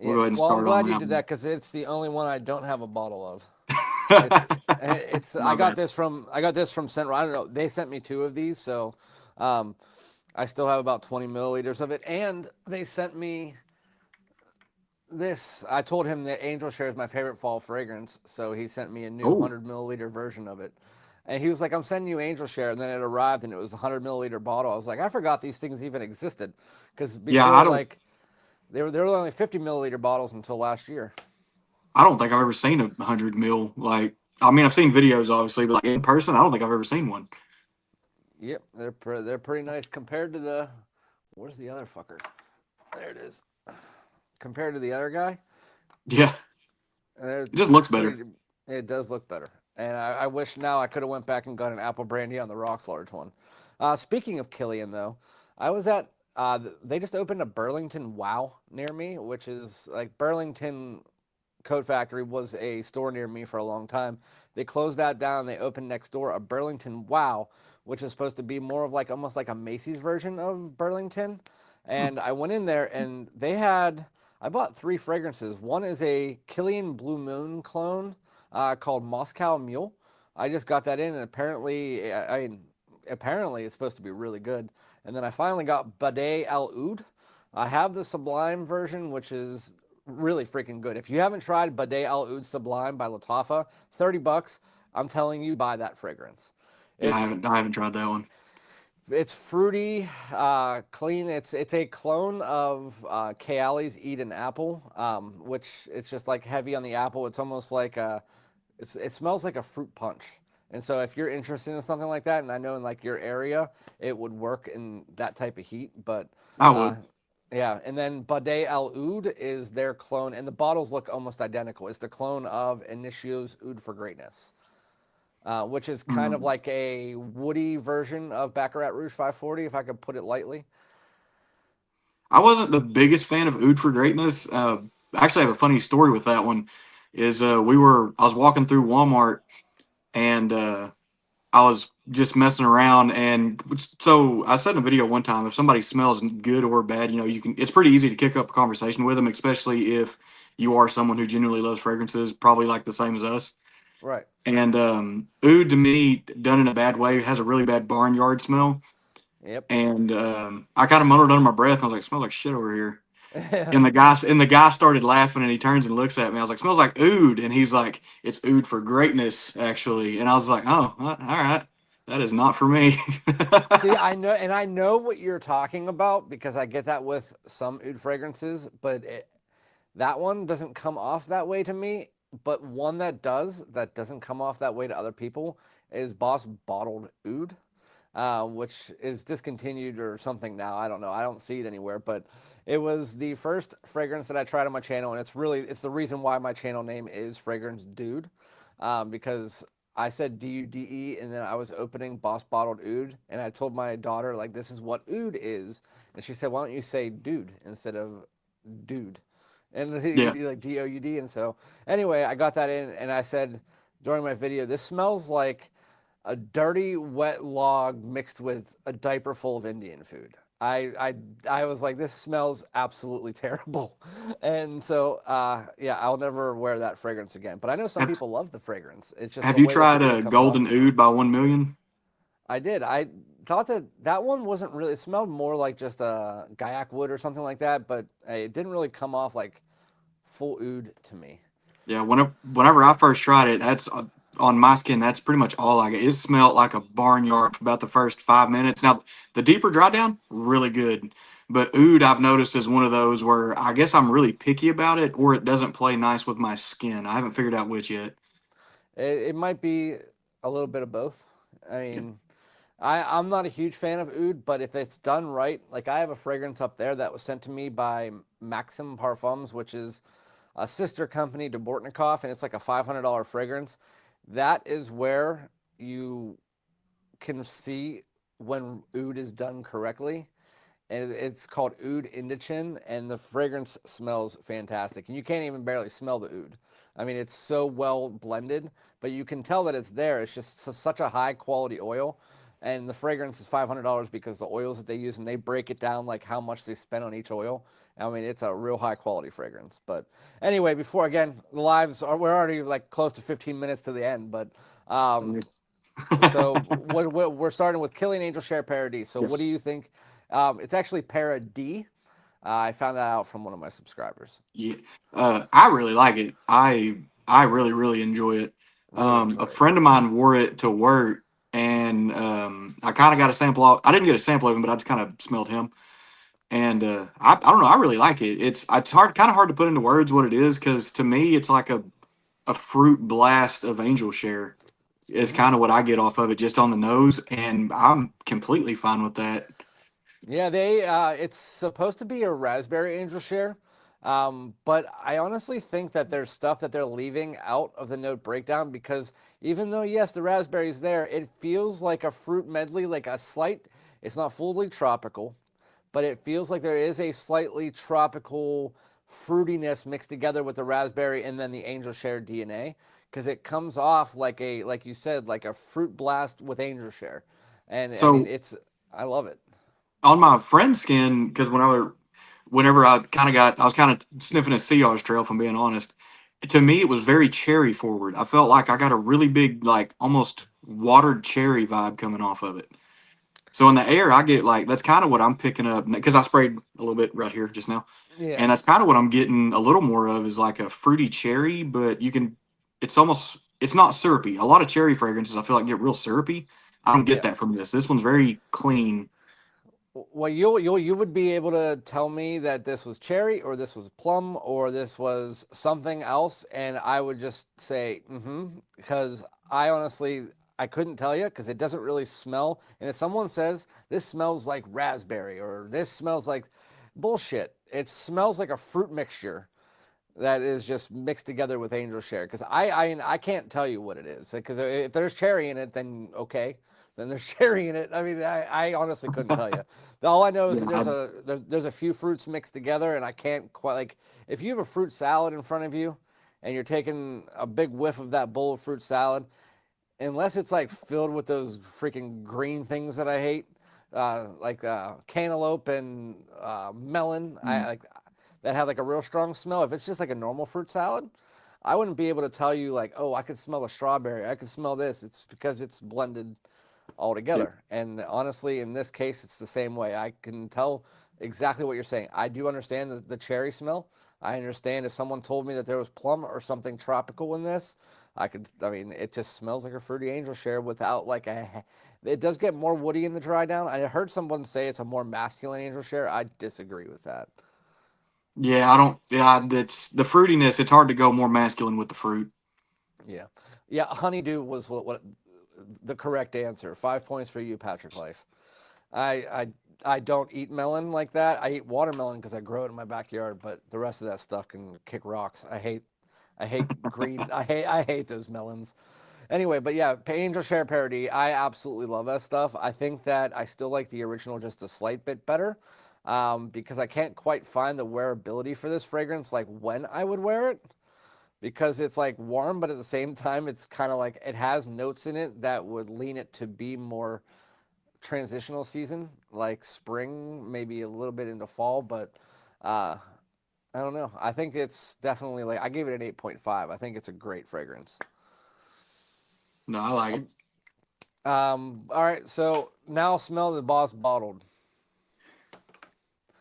We'll Yeah, go ahead and well, I'm start on glad you that did that because it's the only one I don't have a bottle of. It's one. it's My bad. I got this from Central. I don't know. They sent me 2 of these, so um, I still have about 20 milliliters of it, and they sent me this. I told him that Angel Share is my favorite fall fragrance, so he sent me a new Oh, 100 milliliter version of it. And he was like, "I'm sending you Angel Share," and then it arrived, and it was a 100 milliliter bottle. I was like, I forgot these things even existed, because yeah. before, like, they were only 50 milliliter bottles until last year. I don't think I've ever seen a 100 mil. Like, I mean, I've seen videos obviously, but like in person, I don't think I've ever seen one. Yep, they're pretty nice compared to the. Where's the other fucker? There it is. Compared to the other guy, Yeah, they're it just looks better. pretty. It does look better, and I wish now I could have went back and got an apple brandy on the rocks large one. Speaking of Killian, though, I was at. They just opened a Burlington Wow near me, which is like Burlington Coat Factory was a store near me for a long time. They closed that down. They opened next door a Burlington Wow, which is supposed to be more of like almost like a Macy's version of Burlington. Hmm. And I went in there and they had, I bought 3 fragrances. One is a Killian Blue Moon clone called Moscow Mule. I just got that in, and apparently it's supposed to be really good. And then I finally got Bidet Al Oud. I have the Sublime version, which is really freaking good. If you haven't tried Bidet Al Oud Sublime by Lattafa, $30. I'm telling you, buy that fragrance. Yeah, It's I haven't tried that one. it's fruity, clean. It's a clone of Kayali's Eden Apple, which it's just like heavy on the apple. It's almost like it smells like a fruit punch. And so if you're interested in something like that, and I know in like your area, it would work in that type of heat. But I uh, would. yeah, and then Bidet Al Oud is their clone, and the bottles look almost identical. It's the clone of Initio's Oud for Greatness, which is kind of Mm. like a woody version of Baccarat Rouge 540, if I could put it lightly. I wasn't the biggest fan of Oud for Greatness. Actually, I have a funny story with that one. Is I was walking through Walmart and I was just messing around, and so I said in a video one time, if somebody smells good or bad, you can. It's pretty easy to kick up a conversation with them, especially if you are someone who genuinely loves fragrances, probably like the same as us. Right. And oud to me, done in a bad way, has a really bad barnyard smell. Yep. And I kind of muttered under my breath. I was like, "Smells like shit over here." Yeah. And the guy started laughing, and he turns and looks at me. I was like, "Smells like oud," and he's like, "It's oud for greatness, actually." And I was like, "Oh, all right, that is not for me." See, I know what you're talking about because I get that with some oud fragrances, but that one doesn't come off that way to me. But one that doesn't come off that way to other people is Boss Bottled Oud, which is discontinued or something now. I don't know. I don't see it anywhere, but it was the first fragrance that I tried on my channel, and it's the reason why my channel name is Fragrance Dude, because I said DUDE, and then I was opening Boss Bottled Oud, and I told my daughter like this is what oud is, and she said, why don't you say dude instead of dude, and you'd Yeah, be like DOUD, and so anyway, I got that in, and I said during my video, this smells like a dirty, wet log mixed with a diaper full of Indian food. I was like, this smells absolutely terrible, and so yeah, I'll never wear that fragrance again. But I know some have, people love the fragrance. It's just have the you way that the tried oud a comes off Golden to me. Oud by 1 million? I did. I thought that that one wasn't really. It smelled more like just a Gaiac wood or something like that, but it didn't really come off like full oud to me. Yeah, whenever I first tried it, that's on my skin. That's pretty much all I get. It smelled like a barnyard for about the first 5 minutes. Now, the deeper dry down, really good. But oud, I've noticed, is one of those where I guess I'm really picky about it, or it doesn't play nice with my skin. I haven't figured out which yet. It might be a little bit of both. I Yeah, mean, I'm not a huge fan of oud, but if it's done right, like I have a fragrance up there that was sent to me by Maxim Parfums, which is a sister company to Bortnikov, and it's like a $500 fragrance. That is where you can see when oud is done correctly. And it's called Oud Indochin, and the fragrance smells fantastic. And you can't even barely smell the oud. I mean, it's so well blended, but you can tell that it's there. It's just such a high quality oil. and the fragrance is $500 because the oils that they use, and they break it down like how much they spend on each oil. I mean, it's a real high quality fragrance. But anyway, before again, the lives are, we're already like close to 15 minutes to the end. But so what we're starting with Killing Angel Share Parody. So what do Yes. you think? It's actually Parody. I found that out from one of my subscribers. Yeah. I really like it. I really really enjoy it. Really enjoy A it. friend of mine wore it to work, and I kind of got a sample. I didn't get a sample of him, but I just kind of smelled him. And I don't know. I really like it. It's hard, kind of hard to put into words what it is, because to me, it's like a fruit blast of angel share. Is Hmm. kind of what I get off of it, just on the nose, and I'm completely fine with that. Yeah, it's supposed to be a raspberry angel share, but I honestly think that there's stuff that they're leaving out of the note breakdown because even though yes, the raspberry's there, it feels like a fruit medley, like a slight. It's not fully tropical, but it feels like there is a slightly tropical fruitiness mixed together with the raspberry and then the angel share DNA because it comes off like you said, like a fruit blast with angel share, and I mean So it's I love it. on my friend's skin, because whenever I was kind of sniffing a Seahawks trail, if I'm being honest. To me, it was very cherry forward. I felt like I got a really big, like almost watered cherry vibe coming off of it. So in the air, I get like that's kind of what I'm picking up, because I sprayed a little bit right here just now, Yeah. and that's kind of what I'm getting a little more of, is like a fruity cherry, but it's not syrupy. A lot of cherry fragrances I feel like get real syrupy. I don't get Yeah. that from this. This one's very clean. Well, you would be able to tell me that this was cherry or this was plum or this was something else, and I would just say because I honestly I couldn't tell you because it doesn't really smell. And if someone says this smells like raspberry or this smells like bullshit, it smells like a fruit mixture that is just mixed together with angel share because I can't tell you what it is because if there's cherry in it then okay, then there's cherry in it. I mean I honestly couldn't tell you. All I know is Yeah, that there's a few fruits mixed together and I can't quite like if you have a fruit salad in front of you and you're taking a big whiff of that bowl of fruit salad, unless it's like filled with those freaking green things that I hate, cantaloupe and melon. I like that have like a real strong smell. If it's just like a normal fruit salad, I wouldn't be able to tell you like, oh, I could smell the strawberry. I could smell this. It's because it's blended all yeah. together. And honestly, in this case, it's the same way. I can tell exactly what you're saying. I do understand the cherry smell. I understand if someone told me that there was plum or something tropical in this, I mean, it just smells like a fruity angel share without like it does get more woody in the dry down. I heard someone say it's a more masculine angel share. I disagree with that. Yeah, I don't. Yeah, it's the fruitiness. It's hard to go more masculine with the fruit. Yeah. Yeah. Honeydew was what the correct answer. 5 points for you, Patrick Life. I, I, I don't eat melon like that. I eat watermelon because I grow it in my backyard, but the rest of that stuff can kick rocks. I hate green. I hate those melons. Anyway, but yeah, Angel Share Parody. I absolutely love that stuff. I think that I still like the original just a slight bit better because I can't quite find the wearability for this fragrance, like when I would wear it because it's like warm, but at the same time, it's kind of like it has notes in it that would lean it to be more transitional season, like spring, maybe a little bit into fall. But uh, I don't know. I think it's definitely like I gave it an 8.5. I think it's a great fragrance. No, I like it. Um, all right, so now smell the boss bottled.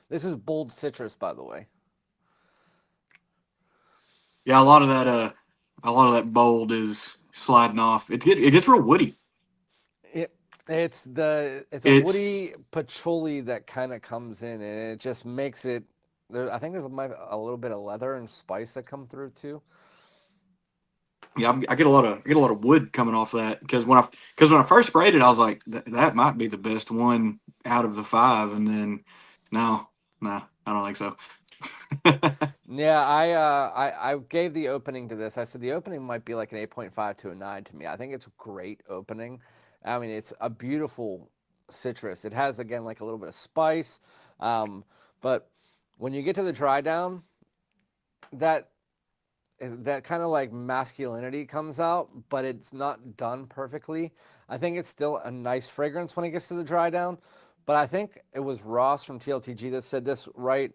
This is bold citrus, by the way. Yeah, a lot of that bold is sliding off. It gets real woody. It, it's a It's woody patchouli that kind of comes in, and it just makes it. There, I think there's a little bit of leather and spice that come through too. yeah, I get a lot of wood coming off that, because when I first sprayed it, I was like, that might be the best one out of the five, and then no, no, I don't think so. Yeah, I gave the opening to this. I said the opening might be like an 8.5 to a 9 to me. I think it's a great opening. I mean, it's a beautiful citrus. It has again like a little bit of spice, um, but when you get to the dry down, that that kind of like masculinity comes out, but it's not done perfectly. I think it's still a nice fragrance when it gets to the dry down. But I think it was Ross from TLTG that said this right.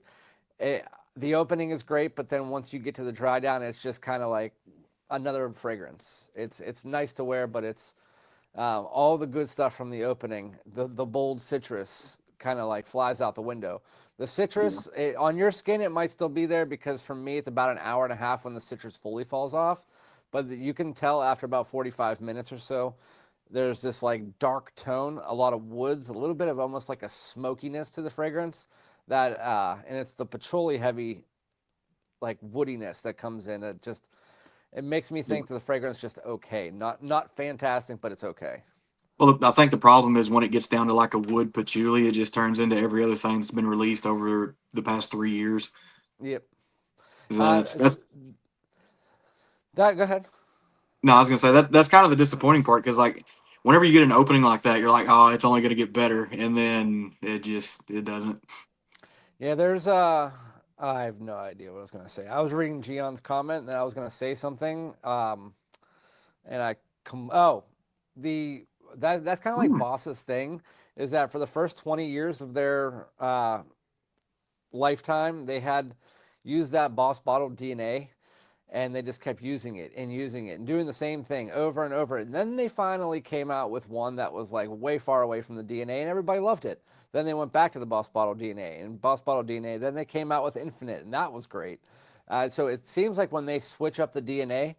It, the opening is great, but then once you get to the dry down, it's just kind of like another fragrance. It's nice to wear, but it's all the good stuff from the opening. The bold citrus kind of like flies out the window. The Yeah. citrus on your skin, it might still be there because for me, it's about an hour and a half when the citrus fully falls off. But you can tell after about 45 minutes or so, there's this like dark tone, a lot of woods, a little bit of almost like a smokiness to the fragrance. That and it's the patchouli heavy like woodiness that comes in. It makes me Yeah. think that the fragrance just okay, not fantastic, but it's okay. Well, I think the problem is when it gets down to like a wood patchouli, it just turns into every other thing that's been released over the past 3 years. Yep. That's That go ahead. no, I was gonna say that's kind of the disappointing part because like whenever you get an opening like that, you're like, oh, it's only gonna get better, and then it doesn't. Yeah, I have no idea what I was gonna say. I was reading Gion's comment and I was gonna say something. And I come oh the that's kind of like Mm. Boss's thing is that for the first 20 years of their lifetime, they had used that Boss bottle DNA and they just kept using it and doing the same thing over and over. And then they finally came out with one that was like way far away from the DNA and everybody loved it. Then they went back to the Boss Bottle DNA and Boss Bottle DNA. Then they came out with Infinite and that was great. So it seems like when they switch up the DNA,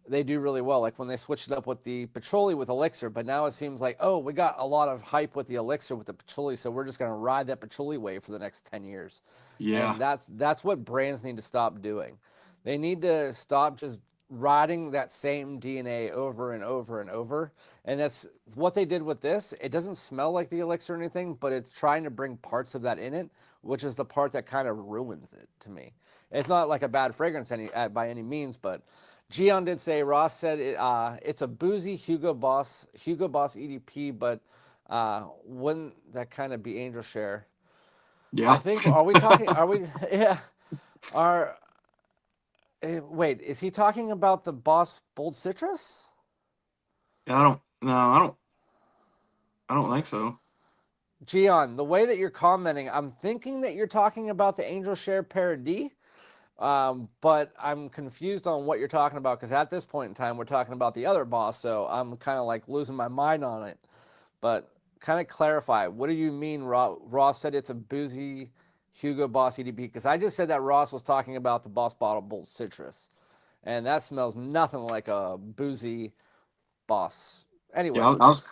they do really well. Like when they switched it up with the Patchouli with Elixir, but now it seems like, oh, we got a lot of hype with the Elixir with the Patchouli, so we're just going to ride that Patchouli wave for the next 10 years. Yeah, And that's what brands need to stop doing. They need to stop just riding that same DNA over and over and over. And that's what they did with this. It doesn't smell like the Elixir or anything, but it's trying to bring parts of that in it, which is the part that kind of ruins it to me. It's not like a bad fragrance by any means, but Gion did say, Ross said it's a boozy Hugo Boss EDP, but wouldn't that kind of be Angel Share? I yeah. think, are we talking, are we, yeah, are, wait, is he talking about the Boss Bold Citrus? I don't. No, I don't. I don't think so. Gion, the way that you're commenting, I'm thinking that you're talking about the Angel Share Paradis. But I'm confused on what you're talking about because at this point in time, we're talking about the other boss. So I'm kind of like losing my mind on it. But kind of clarify, what do you mean Ross said it's a boozy Hugo Boss EDP? Because I just said that Ross was talking about the Boss Bottle Bolt Citrus. And that smells nothing like a boozy boss. Yeah, Anyway, I was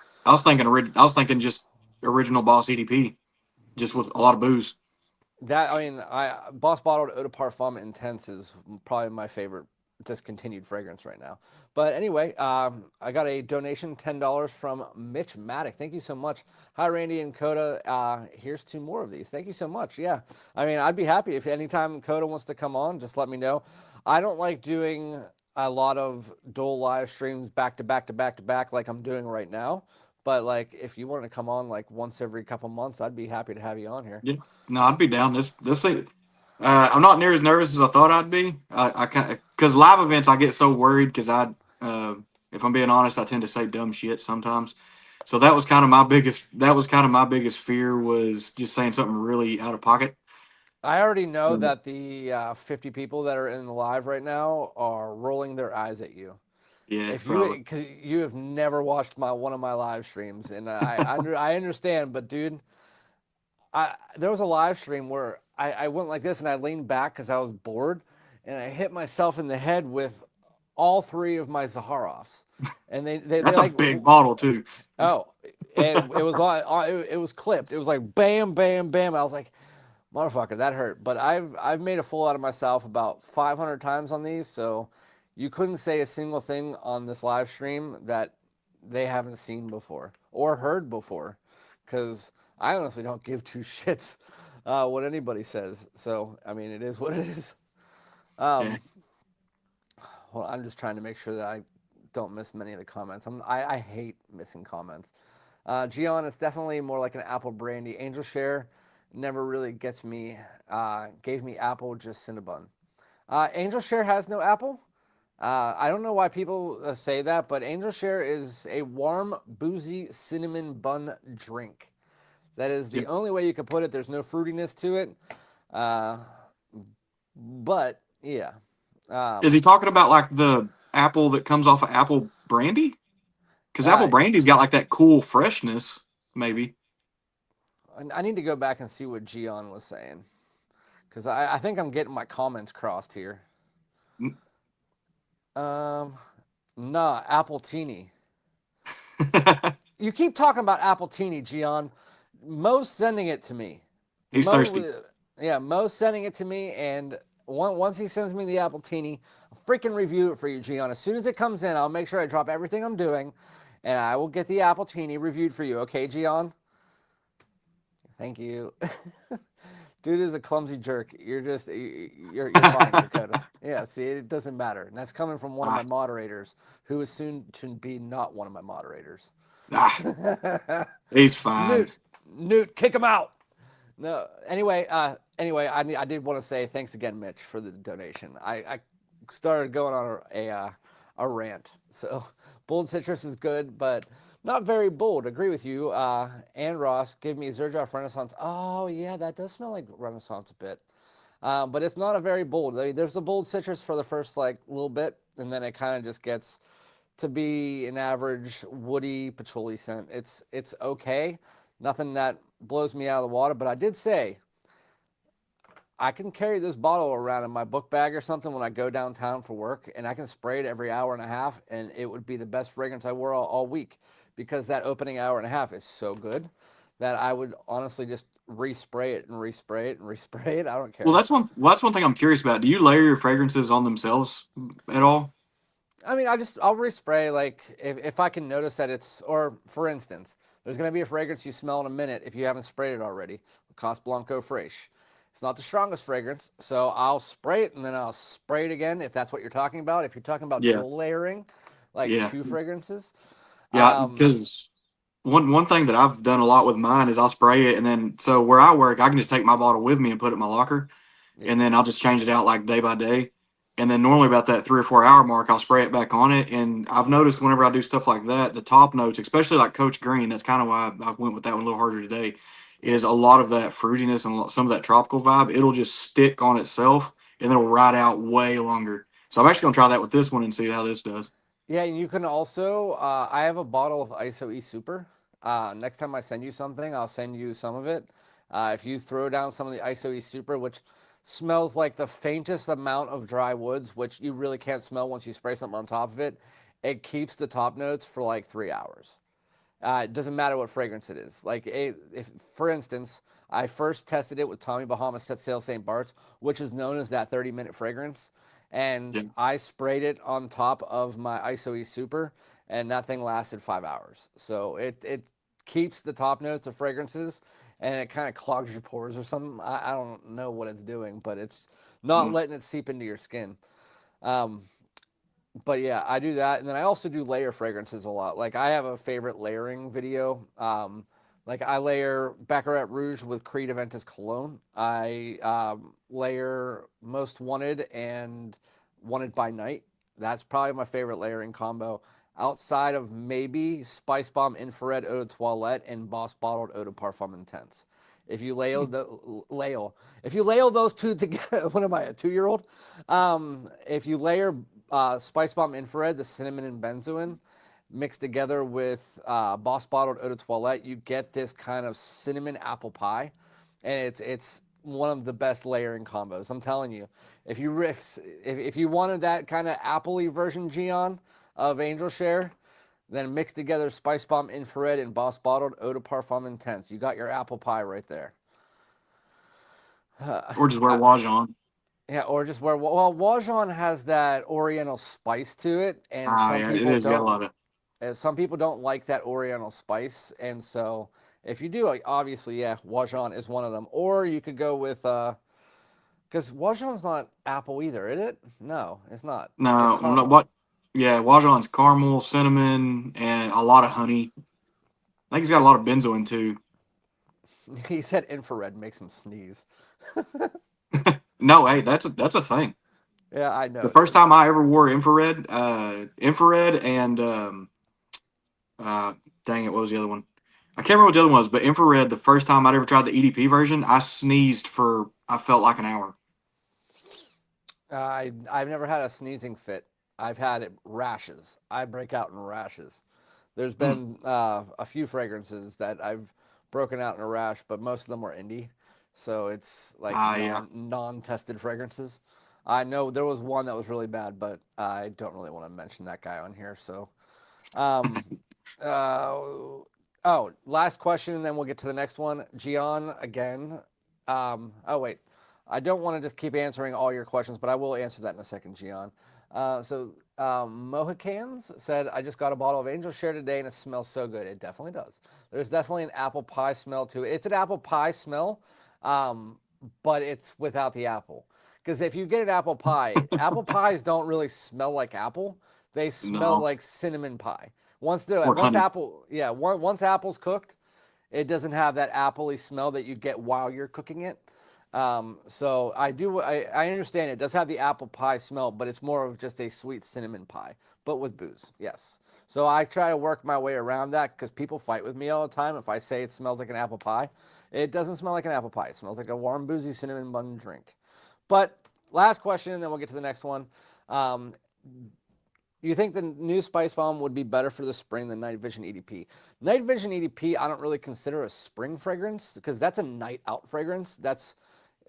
thinking just original Boss EDP, just with a lot of booze. I Boss Bottled Eau de Parfum Intense is probably my favorite discontinued fragrance right now. But anyway, I got a donation $10 from Mitch Maddock. Thank you so much. Hi, Randy and Coda. Here's two more of these. Thank you so much. Yeah, I mean, I'd be happy if anytime Coda wants to come on, just let me know. I don't like doing a lot of dual live streams back to back to back to back like I'm doing right now. But like, if you want to come on like once every couple months, I'd be happy to have you on here. Yeah, no, I'd be down. This thing. I'm not near as nervous as I thought I'd be. I kind because live events I get so worried because if I'm being honest, I tend to say dumb shit sometimes. So that was kind of my biggest fear was just saying something really out of pocket. I already know Mm. that the 50 people that are in the live right now are rolling their eyes at you. Yeah, If you, probably. because you have never watched one of my live streams, and I understand, but dude, there was a live stream where I went like this and I leaned back because I was bored, and I hit myself in the head with all three of my Zaharovs, and they That's a like big bottle too. oh, and it was it was clipped. It was like bam, bam, bam. I was like, motherfucker, that hurt. But I've made a fool out of myself about 500 times on these, so you couldn't say a single thing on this live stream that they haven't seen before or heard before, because I honestly don't give two shits what anybody says. So I mean, it is what it is. Yeah, Um, well, I'm just trying to make sure that I don't miss many of the comments. I hate missing comments. Gion, it's definitely more like an apple brandy. Angel Share never really gets me, gave me apple, just Cinnabon. Angel Share has no apple. I don't know why people say that, but Angel Share is a warm, boozy cinnamon bun drink. That is the Yep. only way you can put it. There's no fruitiness to it. Uh, but yeah. Is Um, he talking about like the apple that comes off of apple brandy? Because apple uh, brandy's got like that cool freshness, maybe. I need to go back and see what Gian was saying because I think I'm getting my comments crossed here. Um, nah, Apple Teeny. You keep talking about Apple Teeny, Gian. Mo's sending it to me. He's thirsty. Yeah, Mo's sending it to me, and once he sends me the Apple Teeny, I'll freaking review it for you, Gian. As soon as it comes in, I'll make sure I drop everything I'm doing, and I will get the Apple Teeny reviewed for you. Okay, Gian? Thank you. Dude is a clumsy jerk. You're fine, Dakota. Yeah, see, it doesn't matter. And that's coming from one of my Ah, moderators, who is soon to be not one of my moderators. ah, he's fine. Newt, Newt, kick him out. No, anyway, I did want to say thanks again, Mitch, for the donation. I started going on a rant. So bold citrus is good, but not very bold. Agree with you. And Ross gave me Zerjoff Renaissance. Oh yeah, that does smell like Renaissance a bit. But it's not a very bold. I mean, there's the bold citrus for the first like little bit, and then it kind of just gets to be an average woody patchouli scent. It's okay. Nothing that blows me out of the water, but I did say I can carry this bottle around in my book bag or something when I go downtown for work, and I can spray it every hour and a half, and it would be the best fragrance I wore all week because that opening hour and a half is so good that I would honestly just respray it and respray it and respray it. I don't Well, care. that's one thing I'm curious about. Do you layer your fragrances on themselves at all? I mean, I'll respray like if I can notice that it's, or for instance, there's going to be a fragrance you smell in a minute if you haven't sprayed it already. Cas Blanco Fraiche. It's not the strongest fragrance, so I'll spray it and then I'll spray it again if that's what you're talking about. If you're talking about Yeah, dual layering, like yeah, two fragrances, yeah. um, Because one thing that I've done a lot with mine is I'll spray it, and then so where I work, I can just take my bottle with me and put it in my locker, yeah, and then I'll just change it out like day by day. And then normally about that 3 or 4 hour mark, I'll spray it back on it. And I've noticed whenever I do stuff like that, the top notes, especially like Coach Green, that's kind of why I went with that one a little harder today, yeah. is a lot of that fruitiness and some of that tropical vibe. It'll just stick on itself and it'll ride out way longer. So I'm actually gonna try that with this one and see how this does. Yeah, and you can also. I have a bottle of ISO E Super. Next time I send you something, I'll send you some of it. If you throw down some of the ISO E Super, which smells like the faintest amount of dry woods, which you really can't smell once you spray something on top of it, it keeps the top notes for like 3 hours. It doesn't matter what fragrance it is. Like, if for instance, I first tested it with Tommy Bahama Set Sail St. Bart's, which is known as that 30-minute fragrance, and Yeah. I sprayed it on top of my ISO E Super, and that thing lasted 5 hours. So it keeps the top notes of fragrances, and it kind of clogs your pores or something. I don't know what it's doing, but it's not Mm. letting it seep into your skin. Um, but yeah, I do that, and then I also do layer fragrances a lot. Like I have a favorite layering video. Like I layer Baccarat Rouge with Creed Aventus Cologne. I layer Most Wanted and Wanted by Night. That's probably my favorite layering combo. Outside of maybe Spicebomb Infrared Eau de Toilette and Boss Bottled Eau de Parfum Intense. If you if you layer those two together, what am I, a 2-year-old? If you layer Spicebomb Infrared, the cinnamon and benzoin, mixed together with Boss Bottled Eau de Toilette, you get this kind of cinnamon apple pie, and it's one of the best layering combos. I'm telling you, if you wanted that kind of appley version, Gian, of Angel Share, then mix together Spicebomb Infrared and Boss Bottled Eau de Parfum Intense. You got your apple pie right there. Or just wear Uh, Wajon. Yeah, or just where, well, Wajon has that Oriental spice to it, and Ah, yeah, it is. You gotta love it. some people don't like that Oriental spice, and so if you do, like, obviously, yeah, Wajon is one of them. Or you could go with, because Wajon's not apple either, is it? No, it's not. It's No, no, caramel. what? Yeah, Wajon's caramel, cinnamon, and a lot of honey. I think he's got a lot of benzoin too. He said infrared makes him sneeze. No, hey, that's a thing. Yeah, I The know it first time is. I ever wore infrared and uh, dang it, what was the other one? I can't remember what the other one was, but infrared. The first time I'd ever tried the EDP version, I sneezed for I felt like an hour. I've never had a sneezing fit. I've had rashes. I break out in rashes. There's Hmm. been a few fragrances that I've broken out in a rash, but most of them were indie, so it's like Ah, yeah. non tested fragrances. I know there was one that was really bad, but I don't really want to mention that guy on here. So, um, uh, oh, last question, and then we'll get to the next one. Gian again. Oh wait, I don't want to just keep answering all your questions, but I will answer that in a second, Gian. Mohicans said, I just got a bottle of Angel Share today and it smells so good. It definitely does. There's definitely an apple pie smell to it. It's an apple pie smell, um, but it's without the apple. Because if you get an apple pies don't really smell like apple. They smell No, like cinnamon pie. or honey. Once apple's cooked, it doesn't have that appley smell that you get while you're cooking it. I understand it does have the apple pie smell, but it's more of just a sweet cinnamon pie, but with booze. Yes. So I try to work my way around that because people fight with me all the time if I say it smells like an apple pie. It doesn't smell like an apple pie. It smells like a warm, boozy cinnamon bun drink. But last question, and then we'll get to the next one. Um, you think the new Spicebomb would be better for the spring than Night Vision EDP? Night Vision EDP, I don't really consider a spring fragrance because that's a night out fragrance. That's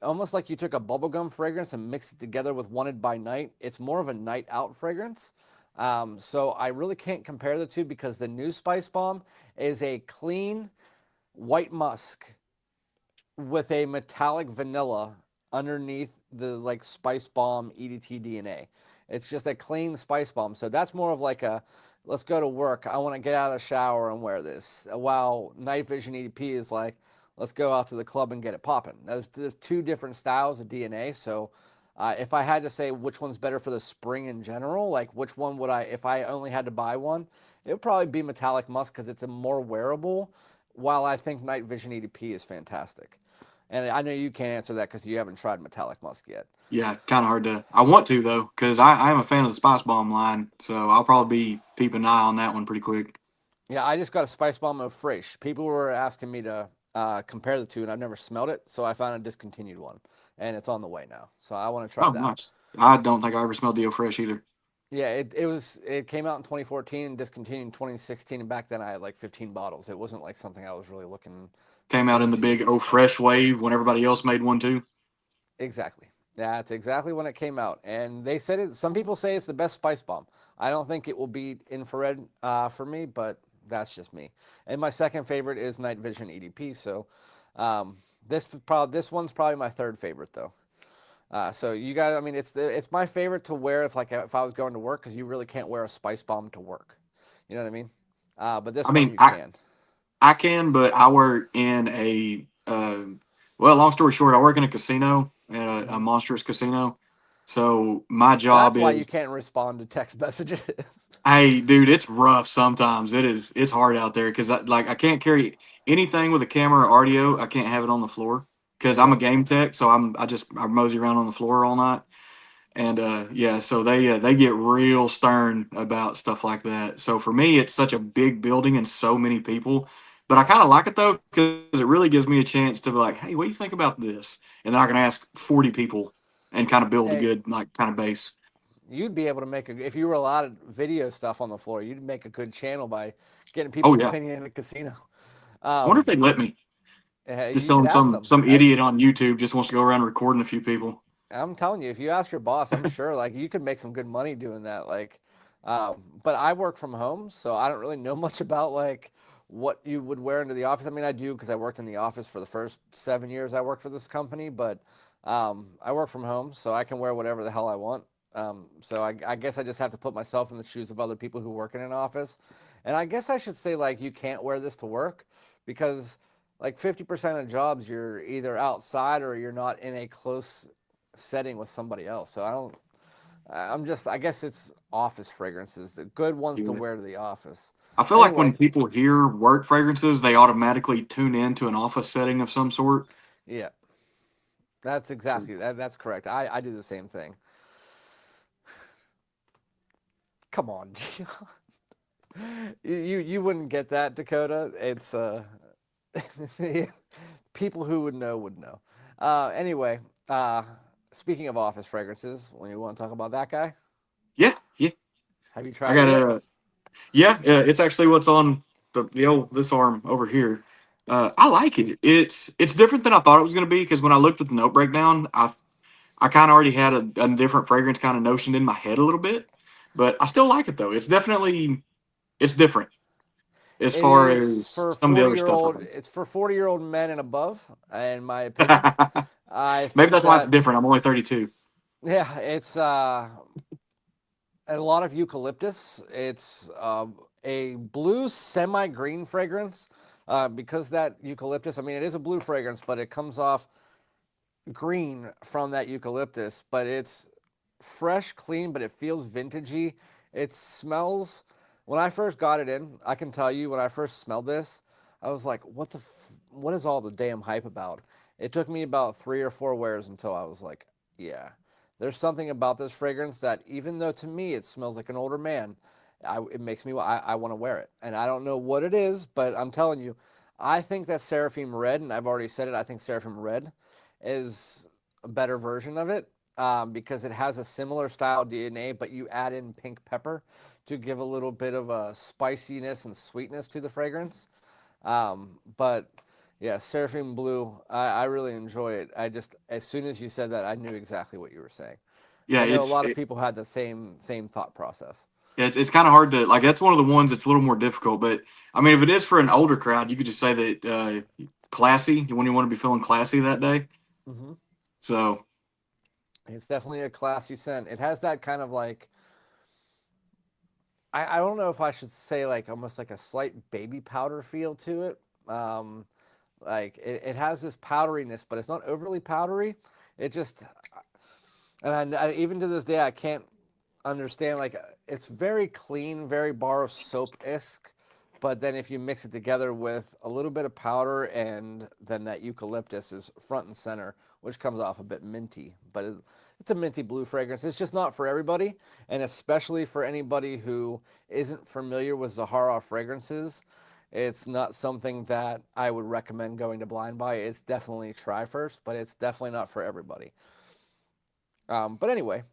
almost like you took a bubblegum fragrance and mixed it together with Wanted by Night. It's more of a night out fragrance. So I really can't compare the two because the new Spicebomb is a clean white musk with a metallic vanilla underneath the like Spicebomb EDT DNA. It's just a clean Spicebomb. So that's more of like a let's go to work. I want to get out of the shower and wear this. While Night Vision EDP is like let's go out to the club and get it popping. There's two different styles of DNA. So if I had to say which one's better for the spring in general, like which one would I, if I only had to buy one, it would probably be Metallic Musk because it's a more wearable. While I think Night Vision EDP is fantastic. And I know you can't answer that because you haven't tried Metallic Musk yet. Yeah, kind of hard to. I want to though, because I am a fan of the Spice Bomb line, so I'll probably be keeping an eye on that one pretty quick. Yeah, I just got a Spicebomb of Fresh. People were asking me to compare the two, and I've never smelled it, so I found a discontinued one, and it's on the way now. So I want to try Oh, that. nice. I don't think I ever smelled Dio Fresh either. Yeah, it came out in 2014 and discontinued in 2016, and back then I had like 15 bottles. It wasn't like something I was really looking Came out in the big into. Oh Fresh wave when everybody else made one too. Exactly. That's exactly when it came out, and they said it. Some people say it's the best Spicebomb. I don't think it will beat infrared for me, but that's just me. And my second favorite is Night Vision EDP. So um, this one's probably my third favorite though. So you guys, I mean, it's my favorite to wear if I was going to work because you really can't wear a Spicebomb to work. You know what I mean? But I this one mean, you I can. I can, but I work in a well, long story short, I work in a casino, at a Hmm. monstrous casino. So my job That's why you is, can't respond to text messages. hey, dude, it's rough sometimes. It's hard out there because I can't carry anything with a camera or audio. I can't have it on the floor because I'm a Yep. game tech, so I mosey around on the floor all night. And yeah, so they get real stern about stuff like that. So for me, it's such a big building and so many people. But I kind of like it though because it really gives me a chance to be like, hey, what do you think about this? And then I can ask 40 people and kind of build a Hey, good like kind of base. you'd be able to make if you were a lot of video stuff on the floor, you'd make a good channel by getting Oh people's yeah, opinion in the casino. I wonder if Um, they let me. Just you tell should them ask some them. some idiot on YouTube just wants to go around recording a few people. I'm telling you, if you ask your boss, I'm sure like you could make some good money doing that. But I work from home, so I don't really know much about like what you would wear into the office. I mean, I do because I worked in the office for the first 7 years I worked for this company, but I work from home, so I can wear whatever the hell I want. I guess I just have to put myself in the shoes of other people who work in an office. And I guess I should say like you can't wear this to work because like 50% of jobs you're either outside or you're not in a close setting with somebody else. So I guess it's office fragrances, the good ones to Yeah. wear to the office. I feel like when Anyway, people hear work fragrances, they automatically tune into an office setting of some sort. yeah, that's So exactly that's correct. I do the same thing. Come on. You wouldn't get that, Dakota. It's people who would know would know. Anyway, uh, speaking of office fragrances, when you want to talk about that guy, Yeah, yeah. have you I tried it got yet? a yeah. It's actually what's on the old this arm over here. I like it. It's different than I thought it was going to be because when I looked at the note breakdown, I kind of already had a different fragrance kind of notion in my head a little bit, but I still like it though. It's different as It far is as for some of the 40 other year stuff old. I've It's for 40-year-old men and above, in my opinion. done. I Maybe think that's why it's that different. I'm only 32. yeah, it's a lot of eucalyptus. It's a blue semi-green fragrance because that eucalyptus. I mean, it is a blue fragrance, but it comes off green from that eucalyptus. But it's fresh, clean, but it feels vintagey. It smells. When I first got it in, I can tell you when I first smelled this, I was like, what is all the damn hype about? It took me about 3 or 4 wears until I was like, yeah, there's something about this fragrance that even though to me it smells like an older man, it makes me I want to wear it, and I don't know what it is, but I'm telling you, I think that Seraphim Red, and I've already said it, I think Seraphim Red is a better version of it because it has a similar style DNA, but you add in pink pepper to give a little bit of a spiciness and sweetness to the fragrance. But yeah, Seraphim Blue, I really enjoy it. I just, as soon as you said that, I knew exactly what you were saying. Yeah, I know a lot of people had the same thought process. it's kind of hard to like. That's one of the ones that's a little more difficult. But I mean, if it is for an older crowd, you could just say that classy when you want to be feeling classy that day. Hmm. So It's definitely a classy scent. It has that kind of like I don't know if I should say like almost like a slight baby powder feel to it. Um, like it has this powderiness, but it's not overly powdery. It just and even to this day I can't understand like it's very clean, very bar of soap esque, but then if you mix it together with a little bit of powder and then that eucalyptus is front and center, which comes off a bit minty, but it's a minty blue fragrance. It's just not for everybody, and especially for anybody who isn't familiar with Zahara fragrances. It's not something that I would recommend going to blind buy. It's definitely try first, but it's definitely not for everybody. But anyway,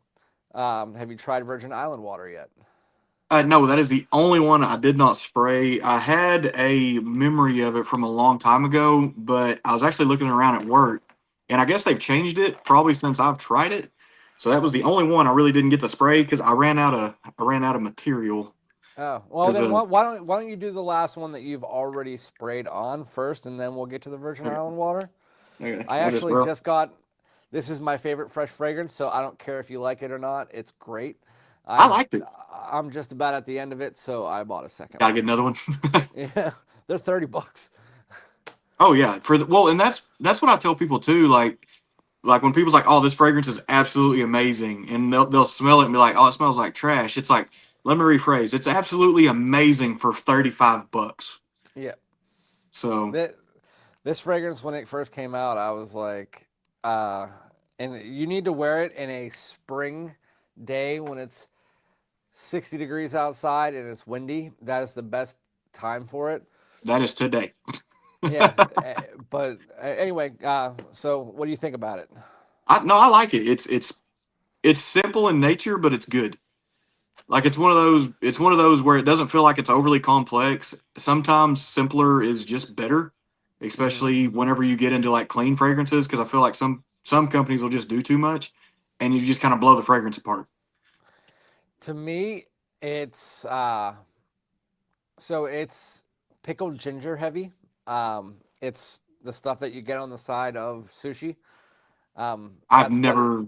have you tried Virgin Island water yet? no, that is the only one I did not spray. I had a memory of it from a long time ago, but I was actually looking around at work, and I guess they've changed it probably since I've tried it. So that was the only one I really didn't get to spray because I ran out of material. Oh, well Because then why don't you do the last one that you've already sprayed on first, and then we'll get to the Virgin okay, Island water. okay, I I just actually well, just got this is my favorite fresh fragrance, so I don't care if you like it or not. It's great. I I liked it. I'm just about at the end of it, so I bought a second Got to get one. another one. Yeah, they're $30. Oh yeah, for the well, and that's what I tell people too. Like when people's like, "Oh, this fragrance is absolutely amazing," and they'll smell it and be like, "Oh, it smells like trash." It's like, let me rephrase. It's absolutely amazing for $35. Yeah, So that this fragrance when it first came out, I was like, uh, and you need to wear it in a spring day when it's 60 degrees outside and it's windy. That is the best time for it. that is today. Yeah, but anyway, so what do you think about it? I no, I like it. It's simple in nature, but it's good. Like it's one of those where it doesn't feel like it's overly complex. Sometimes simpler is just better, Hmm. especially whenever you get into like clean fragrances because I feel like some companies will just do too much and you just kind of blow the fragrance apart. To me, it's it's pickled ginger heavy. It's the stuff that you get on the side of sushi. I've That's what it. never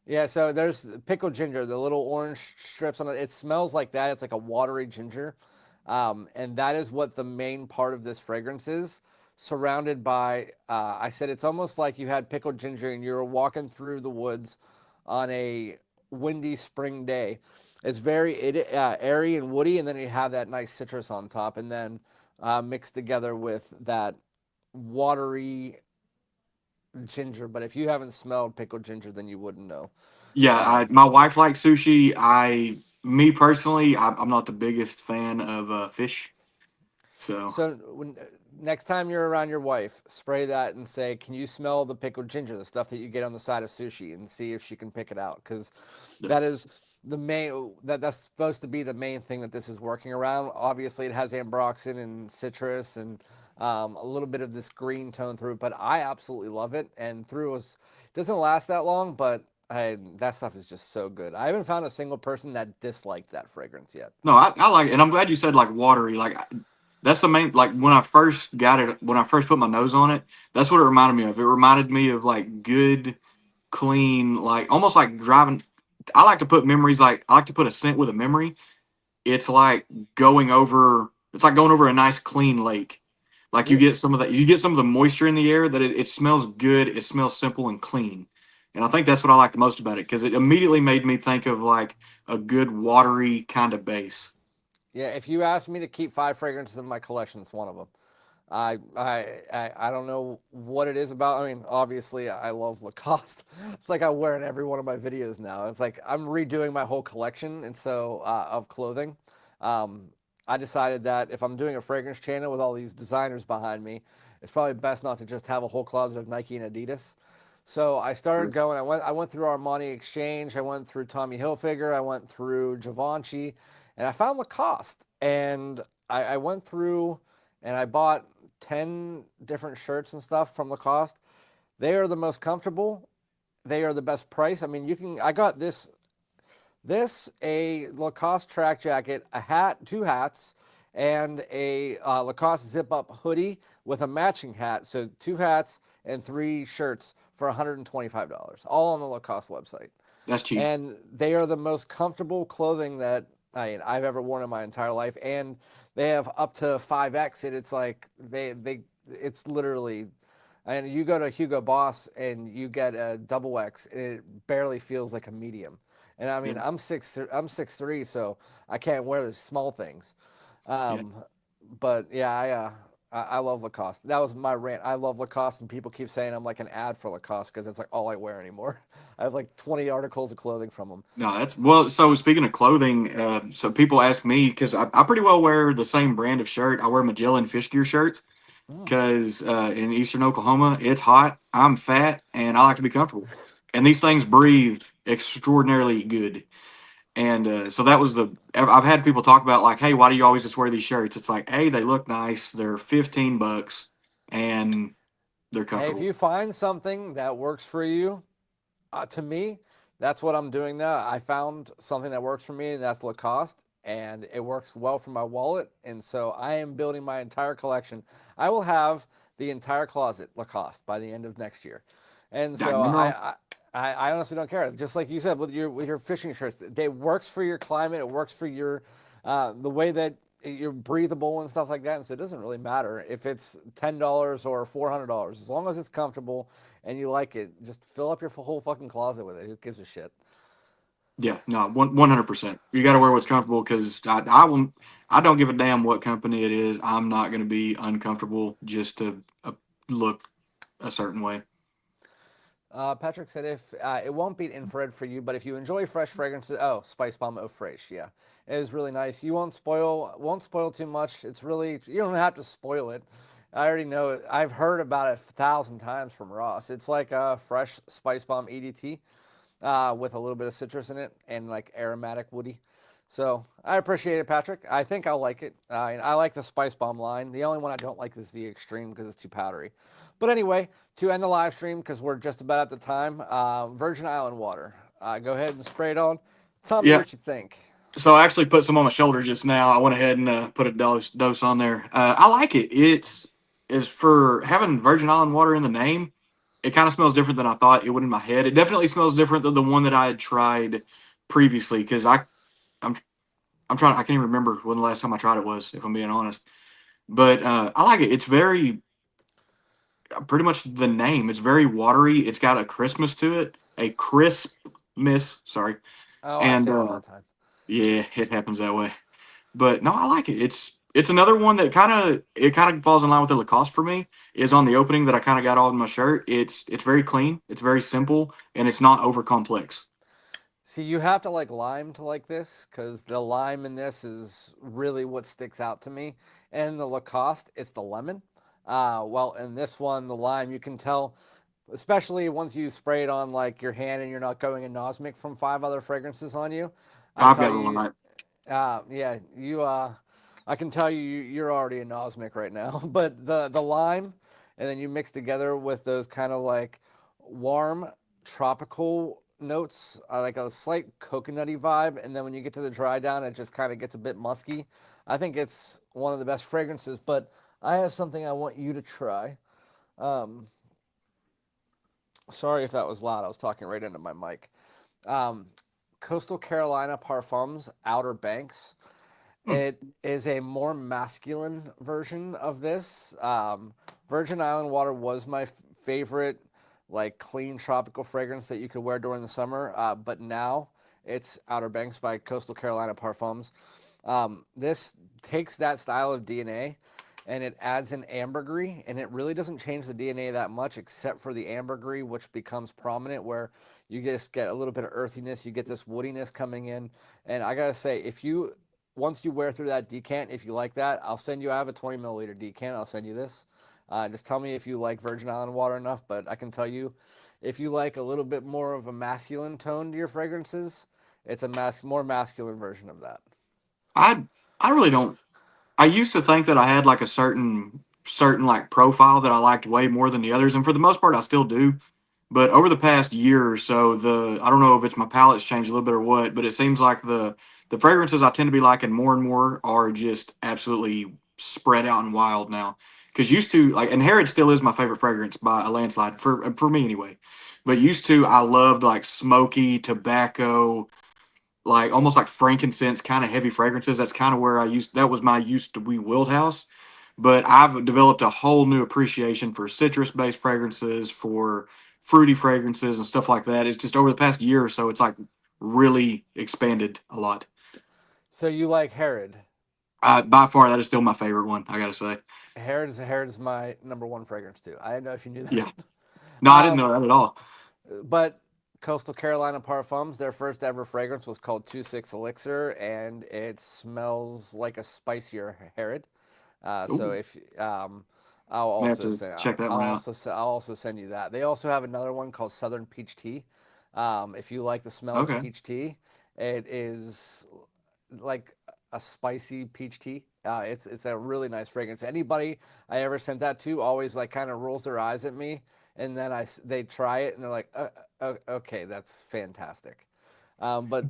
Yeah, so there's pickled ginger, the little orange strips on it. It smells like that. It's like a watery ginger. And that is what the main part of this fragrance is, surrounded by, I said it's almost like you had pickled ginger and you were walking through the woods on a windy spring day. It's very airy and woody, and then you have that nice citrus on top, and then mixed together with that watery ginger. But if you haven't smelled pickled ginger, then you wouldn't know. yeah, Um, my wife likes sushi. me personally, I'm not the biggest fan of fish. So So when next time you're around your wife, spray that and say, "Can you smell the pickled ginger, the stuff that you get on the side of sushi?" and see if she can pick it out, because yeah. that is the main that's supposed to be the main thing that this is working around. Obviously, it has ambroxan and citrus and a little bit of this green tone through it, but I absolutely love it. And through was doesn't last that long, but that stuff is just so good. I haven't found a single person that disliked that fragrance yet. No, I like it, and I'm glad you said like watery. Like that's the main. Like when I first got it, when I first put my nose on it, that's what it reminded me of. It reminded me of like good, clean, like almost like driving. I like to put memories. Like I like to put a scent with a memory. It's like going over. It's like going over a nice clean lake. Like you You, get some of that. You get some of the moisture in the air. That it smells good. It smells simple and clean. And I think that's what I like the most about it because it immediately made me think of like a good watery kind of base. yeah, if you ask me to keep 5 fragrances in my collection, it's one of them. I don't know what it is about. I mean, obviously, I love Lacoste. It's like I wear it in every one of my videos now. It's like I'm redoing my whole collection, and so of clothing. Um, I decided that if I'm doing a fragrance channel with all these designers behind me, it's probably best not to just have a whole closet of Nike and Adidas. So I started going. I went through Armani Exchange. I went through Tommy Hilfiger. I went through Givenchy, and I found Lacoste. And I went through and I bought 10 different shirts and stuff from Lacoste. They are the most comfortable. They are the best price. I mean, I got a Lacoste track jacket, a hat, 2 hats, and a Lacoste zip up hoodie with a matching hat. So 2 hats and 3 shirts for $125, all on the Lacoste website. That's cheap. And they are the most comfortable clothing that I've ever worn in my entire life. And they have up to 5X, and it's like it's literally, and you go to Hugo Boss and you get a double X, and it barely feels like a medium. And I Yeah. mean, I'm 6'3", so I can't wear the small things. Yeah. Um, but yeah, I love Lacoste. That was my rant. I love Lacoste, and people keep saying I'm like an ad for Lacoste because it's like all I wear anymore. I have like 20 articles of clothing from them. No, that's well. So speaking of clothing, so people ask me because I pretty well wear the same brand of shirt. I wear Magellan fish gear shirts Mm. because in Eastern Oklahoma it's hot. I'm fat and I like to be comfortable, and these things breathe extraordinarily good. And so that was the. I've had people talk about like, hey, why do you always just wear these shirts? It's like, hey, they look nice. They're $15, and they're Hey, if comfortable. you find something that works for you, to me, that's what I'm doing now. I found something that works for me, and that's Lacoste, and it works well for my wallet. And so I am building my entire collection. I will have the entire closet Lacoste by the end of next year. And Got so nothing wrong. I honestly don't care. Just like you said with your fishing shirts, it works for your climate. It works for your the way that you're breathable and stuff like that. And so it doesn't really matter if it's $10 or $400, as long as it's comfortable and you like it. Just fill up your whole fucking closet with it. Who gives a shit? Yeah, no, 100%. You got to wear what's comfortable because I won't. I don't give a damn what company it is. I'm not going to be uncomfortable just to look a certain way. Patrick said if it won't beat infrared for you, but if you enjoy fresh fragrances, Spicebomb Eau Fraiche, yeah, it is really nice. You won't spoil too much. It's really you don't have to spoil it. I already know it. I've heard about it 1,000 times from Ross. It's like a fresh Spicebomb EDT with a little bit of citrus in it and like aromatic woody. So I appreciate it, Patrick. I think I'll like it. I like the Spicebomb line. The only one I don't like is the Extreme because it's too powdery. But anyway, to end the live stream, because we're just about at the time, Virgin Island water. Go ahead and spray it on. Tell me Yeah. what you think. So I actually put some on my shoulder just now. I went ahead and put a dose on there. I like it. It's is for having Virgin Island water in the name. It kind of smells different than I thought it would in my head. It definitely smells different than the one that I had tried previously because I'm I'm trying. I can't even remember when the last time I tried it was, if I'm being honest. But I like it. It's very pretty much the name. It's very watery. It's got a Christmas to it, a crispness. Sorry, Oh, I and say that all the time. yeah, it happens that way. But no, I like it. It's another one that kind of falls in line with the Lacoste for me. Is on the opening that I kind of got all in my shirt. It's very clean. It's very simple, and it's not over complex. See, you have to like lime to like this because the lime in this is really what sticks out to me. And the Lacoste, it's the lemon. Well, in this one, the lime, you can tell, especially once you spray it on like your hand and you're not going anosmic from 5 other fragrances on you. I I've tell got a you, lot. yeah, I can tell you're already anosmic right now. But the lime, and then you mix together with those kind of like warm tropical notes, like a slight coconutty vibe, and then when you get to the dry down, it just kind of gets a bit musky. I think it's one of the best fragrances. But I have something I want you to try. Um, Sorry if that was loud. I was talking right into my mic. Um, Coastal Carolina Parfums Outer Banks. Hmm. It is a more masculine version of this. Virgin Island Water was my favorite, like clean tropical fragrance that you could wear during the summer. But now it's Outer Banks by Coastal Carolina Parfums. This takes that style of DNA and it adds an ambergris, and it really doesn't change the DNA that much except for the ambergris, which becomes prominent where you just get a little bit of earthiness, you get this woodiness coming in. And I gotta say, if you once you wear through that decant, if you like that, I'll send you. I have a 20 milliliter decant. I'll send you this. Just tell me if you like Virgin Island water enough. But I can tell you, if you like a little bit more of a masculine tone to your fragrances, it's a more masculine version of that. I I really don't. I used to think that I had like a certain like profile that I liked way more than the others, and for the most part, I still do. But over the past year or so, the I don't know if it's my palate's changed a little bit or what, but it seems like the fragrances I tend to be liking more and more are just absolutely spread out and wild now. Because used to like, and Harrod still is my favorite fragrance by a landslide for me anyway. But used to, I loved like smoky tobacco, like almost like frankincense kind of heavy fragrances. That's kind of where that was my used to be wheelhouse. But I've developed a whole new appreciation for citrus based fragrances, for fruity fragrances and stuff like that. It's just over the past year or so, it's like really expanded a lot. So you like Herod? By far, that is still my favorite one, I gotta say. Herod is my number one fragrance too. I don't know if you knew that. Yeah. No, I didn't um, know that at all. but Coastal Carolina Parfums, their first ever fragrance was called 26 Elixir, and it smells like a spicier Herod. So Ooh, if I'll may have also to say check that one out. I'll also send you that. They also have another one called Southern Peach Tea. If you like the smell of Okay. peach tea, it is like a spicy peach tea. It's a really nice fragrance. Anybody I ever sent that to always like kind of rolls their eyes at me, and then they try it and they're like, okay, that's fantastic. But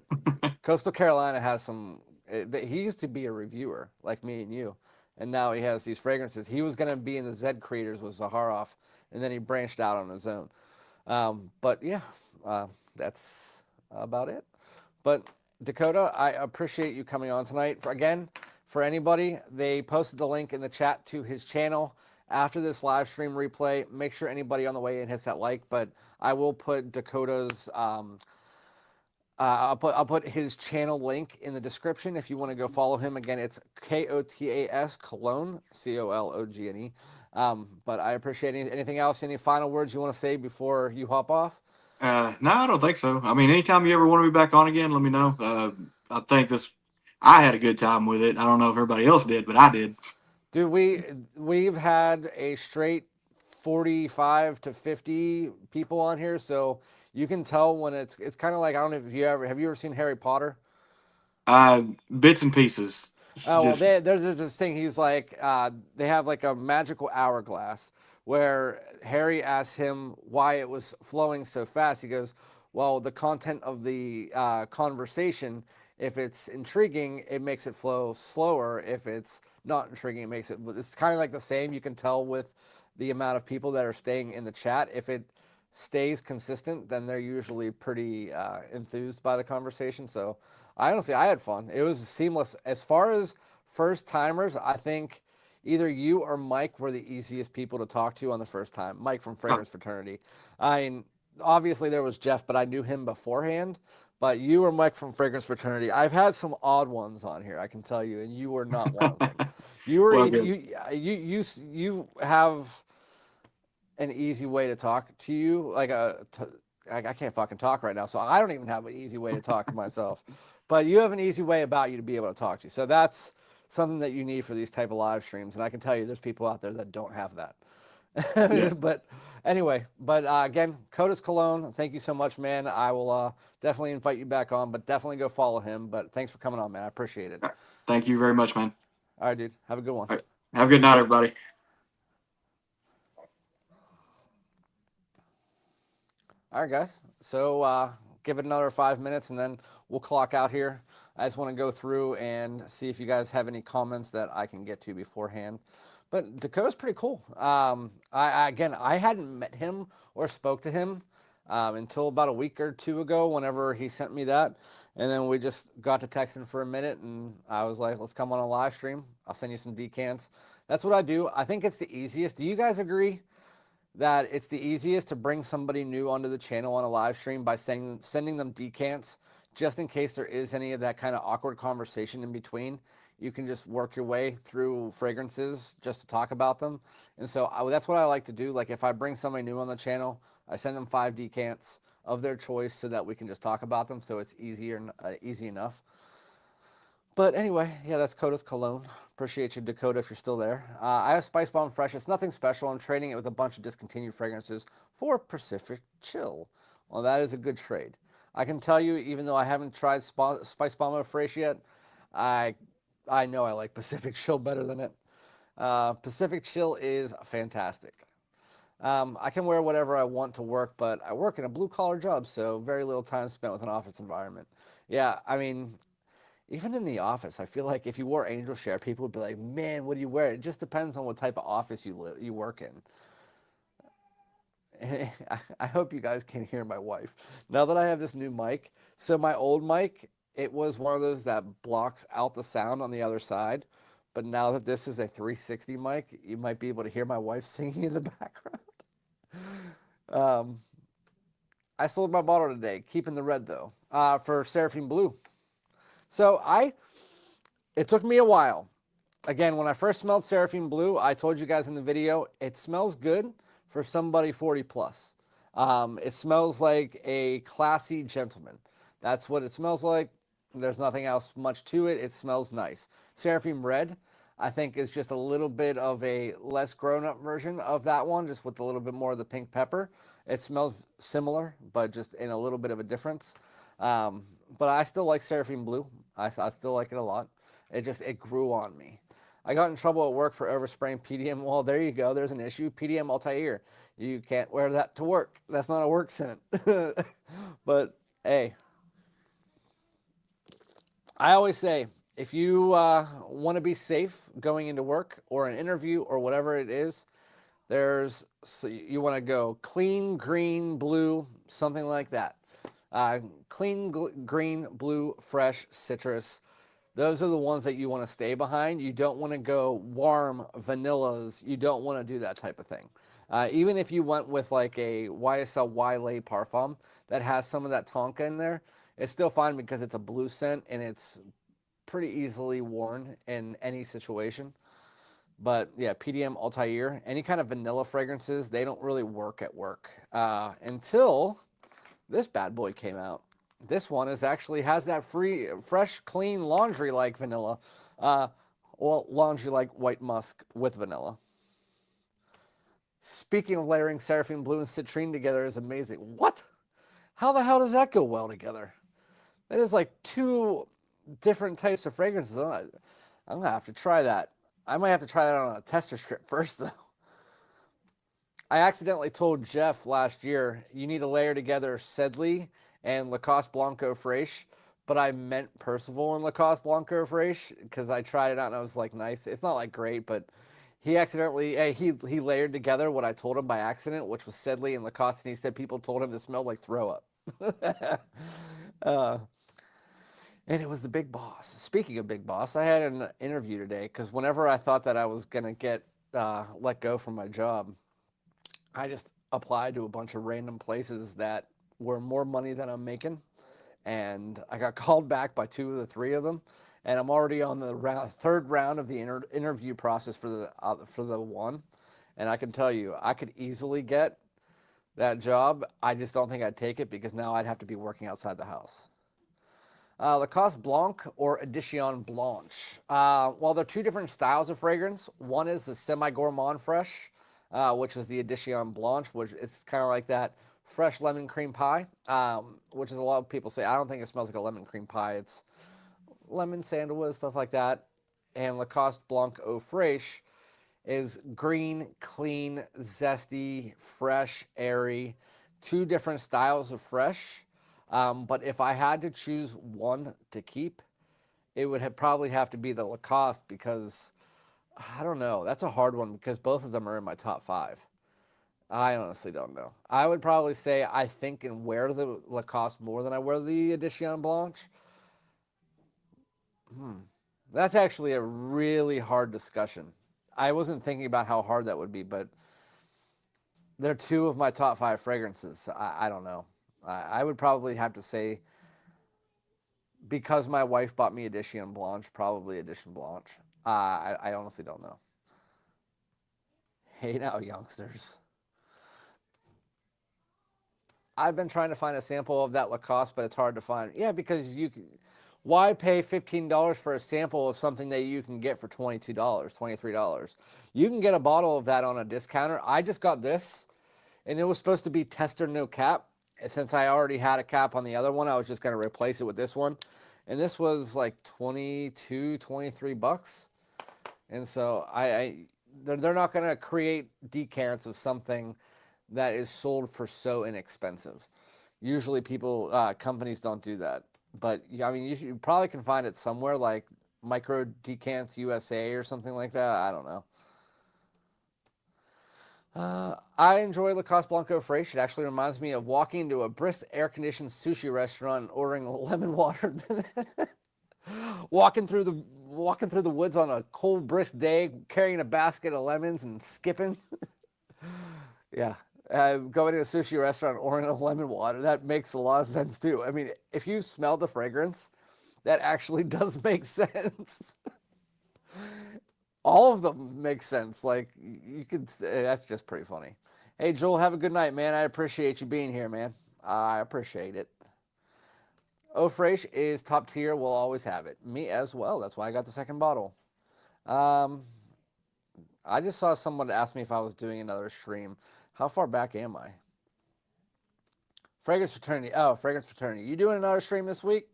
Coastal Carolina has some. He used to be a reviewer like me and you, and now he has these fragrances. He was going to be in the Zed Creators with Zaharoff, and then he branched out on his own. But yeah, that's about it. But Dakota, I appreciate you coming on tonight. Again, for anybody, they posted the link in the chat to his channel after this live stream replay. Make sure anybody on the way in hits that like. But I will put Dakota's. I'll put his channel link in the description if you want to go follow him. Again, it's Kotas Cologne, Cologne. But I appreciate anything else. Any final words you want to say before you hop off? No, I don't think so. I mean, anytime you ever want to be back on again, let me know. I think I had a good time with it. I don't know if everybody else did, but I did. Dude, we've had a straight 45 to 50 people on here, so you can tell when it's kind of like I don't know if you ever have you ever seen Harry Potter? Bits and pieces. It's Oh well, just there's this thing. He's like, they have like a magical hourglass where Harry asks him why it was flowing so fast. He goes, "Well, the content of the conversation, if it's intriguing, it makes it flow slower. If it's not intriguing, it makes it." It's kind of like the same. You can tell with the amount of people that are staying in the chat. If it stays consistent, then they're usually pretty enthused by the conversation. So I had fun. It was seamless. As far as first timers, I think either you or Mike were the easiest people to talk to on the first time. Mike from oh, Fragrance Fraternity. I mean, obviously there was Jeff, but I knew him beforehand. But you or Mike from Fragrance Fraternity. I've had some odd ones on here, I can tell you, and you were not one of them. You were well, easy. good. You have an easy way to talk to you, like I can't fucking talk right now, so I don't even have an easy way to talk to myself. But you have an easy way about you to be able to talk to you. So that's something that you need for these type of live streams. And I can tell you, there's people out there that don't have that. Yeah. But anyway, again, Kotas Cologne, thank you so much, man. I will definitely invite you back on, but definitely go follow him. But thanks for coming on, man. I appreciate it. Thank you very much, man. All right, dude. Have a good one. All right. Have a good night, everybody. All right, guys. So give it another 5 minutes and then we'll clock out here. I just want to go through and see if you guys have any comments that I can get to beforehand. But Dakota's pretty cool. Again, I hadn't met him or spoke to him until about a week or two ago whenever he sent me that. And then we just got to texting for a minute and I was like, let's come on a live stream. I'll send you some decants. That's what I do. I think it's the easiest. Do you guys agree that it's the easiest to bring somebody new onto the channel on a live stream by sending them decants, just in case there is any of that kind of awkward conversation in between? You can just work your way through fragrances just to talk about them. And so that's what I like to do. Like if I bring somebody new on the channel, I send them 5 decants of their choice so that we can just talk about them. So it's easy enough. But anyway, yeah, that's Kotas Cologne. Appreciate you, Dakota, if you're still there. I have Spicebomb Fresh. It's nothing special. I'm trading it with a bunch of discontinued fragrances for Pacific Chill. Well, that is a good trade. I can tell you, even though I haven't tried Spicebomb Fresh yet, I know I like Pacific Chill better than it. Pacific Chill is fantastic. I can wear whatever I want to work, but I work in a blue-collar job, so very little time spent with an office environment. Yeah, I mean, even in the office, I feel like if you wore Angel Share, people would be like, man, what do you wear? It just depends on what type of office you work in. I hope you guys can hear my wife. Now that I have this new mic, so my old mic, it was one of those that blocks out the sound on the other side. But now that this is a 360 mic, you might be able to hear my wife singing in the background. I sold my bottle today, keeping the red though, for Seraphine Blue. So it took me a while. Again, when I first smelled Seraphine Blue, I told you guys in the video, it smells good for somebody 40 plus. It smells like a classy gentleman. That's what it smells like. There's nothing else much to it. It smells nice. Seraphine Red, I think, is just a little bit of a less grown-up version of that one, just with a little bit more of the pink pepper. It smells similar, but just in a little bit of a difference. But I still like Seraphine Blue. I still like it a lot. It grew on me. I got in trouble at work for overspraying PDM. Well, there you go. There's an issue. PDM Altair. You can't wear that to work. That's not a work scent. But hey, I always say, if you want to be safe going into work or an interview or whatever it is, so you want to go clean, green, blue, something like that. Clean, green, blue, fresh, citrus. Those are the ones that you want to stay behind. You don't want to go warm vanillas. You don't want to do that type of thing. Even if you went with like a YSL Lay Parfum that has some of that tonka in there, it's still fine because it's a blue scent and it's pretty easily worn in any situation. But yeah, PDM Altair, any kind of vanilla fragrances, they don't really work at work until this bad boy came out. This one has that fresh, clean laundry like vanilla. Laundry like white musk with vanilla. Speaking of layering Seraphine Blue and Citrine together is amazing. What? How the hell does that go well together? That is like 2 different types of fragrances. I'm gonna have to try that. I might have to try that on a tester strip first though. I accidentally told Jeff last year, you need to layer together Sedley and Lacoste Blanco Fraiche, but I meant Percival and Lacoste Blanco Fraiche because I tried it out and I was like, nice. It's not like great, but he accidentally, he layered together what I told him by accident, which was Sedley and Lacoste, and he said people told him it smelled like throw up. And it was the big boss. Speaking of big boss, I had an interview today because whenever I thought that I was going to get let go from my job, I just applied to a bunch of random places that were more money than I'm making. And I got called back by 2 of the 3 of them. And I'm already on the 3rd round of the interview process for the one. And I can tell you, I could easily get that job. I just don't think I'd take it because now I'd have to be working outside the house. Lacoste Blanc or Edition Blanche. Well, they're two different styles of fragrance. One is the semi-gourmand fresh, which is the Edition Blanche, which it's kind of like that fresh lemon cream pie, which is a lot of people say, I don't think it smells like a lemon cream pie. It's lemon sandalwood, stuff like that. And Lacoste Blanc Eau Fraiche is green, clean, zesty, fresh, airy. Two different styles of fresh. But if I had to choose one to keep, it would probably have to be the Lacoste because I don't know. That's a hard one because both of them are in my top 5. I honestly don't know. I would probably say I think and wear the Lacoste more than I wear the Edition Blanche. That's actually a really hard discussion. I wasn't thinking about how hard that would be, but they're two of my top 5 fragrances. I don't know. I would probably have to say because my wife bought me Edition Blanche, probably Edition Blanche. I honestly don't know. Hey now, youngsters. I've been trying to find a sample of that Lacoste, but it's hard to find. Yeah, because you can, why pay $15 for a sample of something that you can get for $22, $23? You can get a bottle of that on a discounter. I just got this, and it was supposed to be tester no cap. And since I already had a cap on the other one, I was just going to replace it with this one. And this was like 22, 23 bucks. And so they're not going to create decants of something that is sold for so inexpensive. Usually companies don't do that. But I mean, you probably can find it somewhere like Micro Decants USA or something like that. I don't know. I enjoy Lacoste Blanc Eau Fraiche. It actually reminds me of walking into a brisk, air-conditioned sushi restaurant and ordering lemon water. walking through the woods on a cold, brisk day, carrying a basket of lemons and skipping. Yeah. Going to a sushi restaurant, ordering a lemon water, that makes a lot of sense too. I mean, if you smell the fragrance, that actually does make sense. All of them make sense. Like, you could say, that's just pretty funny. Hey, Joel, have a good night, man. I appreciate you being here, man. I appreciate it. Eau Fraiche is top tier. We'll always have it. Me as well. That's why I got the second bottle. Um, I just saw someone ask me if I was doing another stream. How far back am I? Fragrance Fraternity. Oh, Fragrance Fraternity. You doing another stream this week?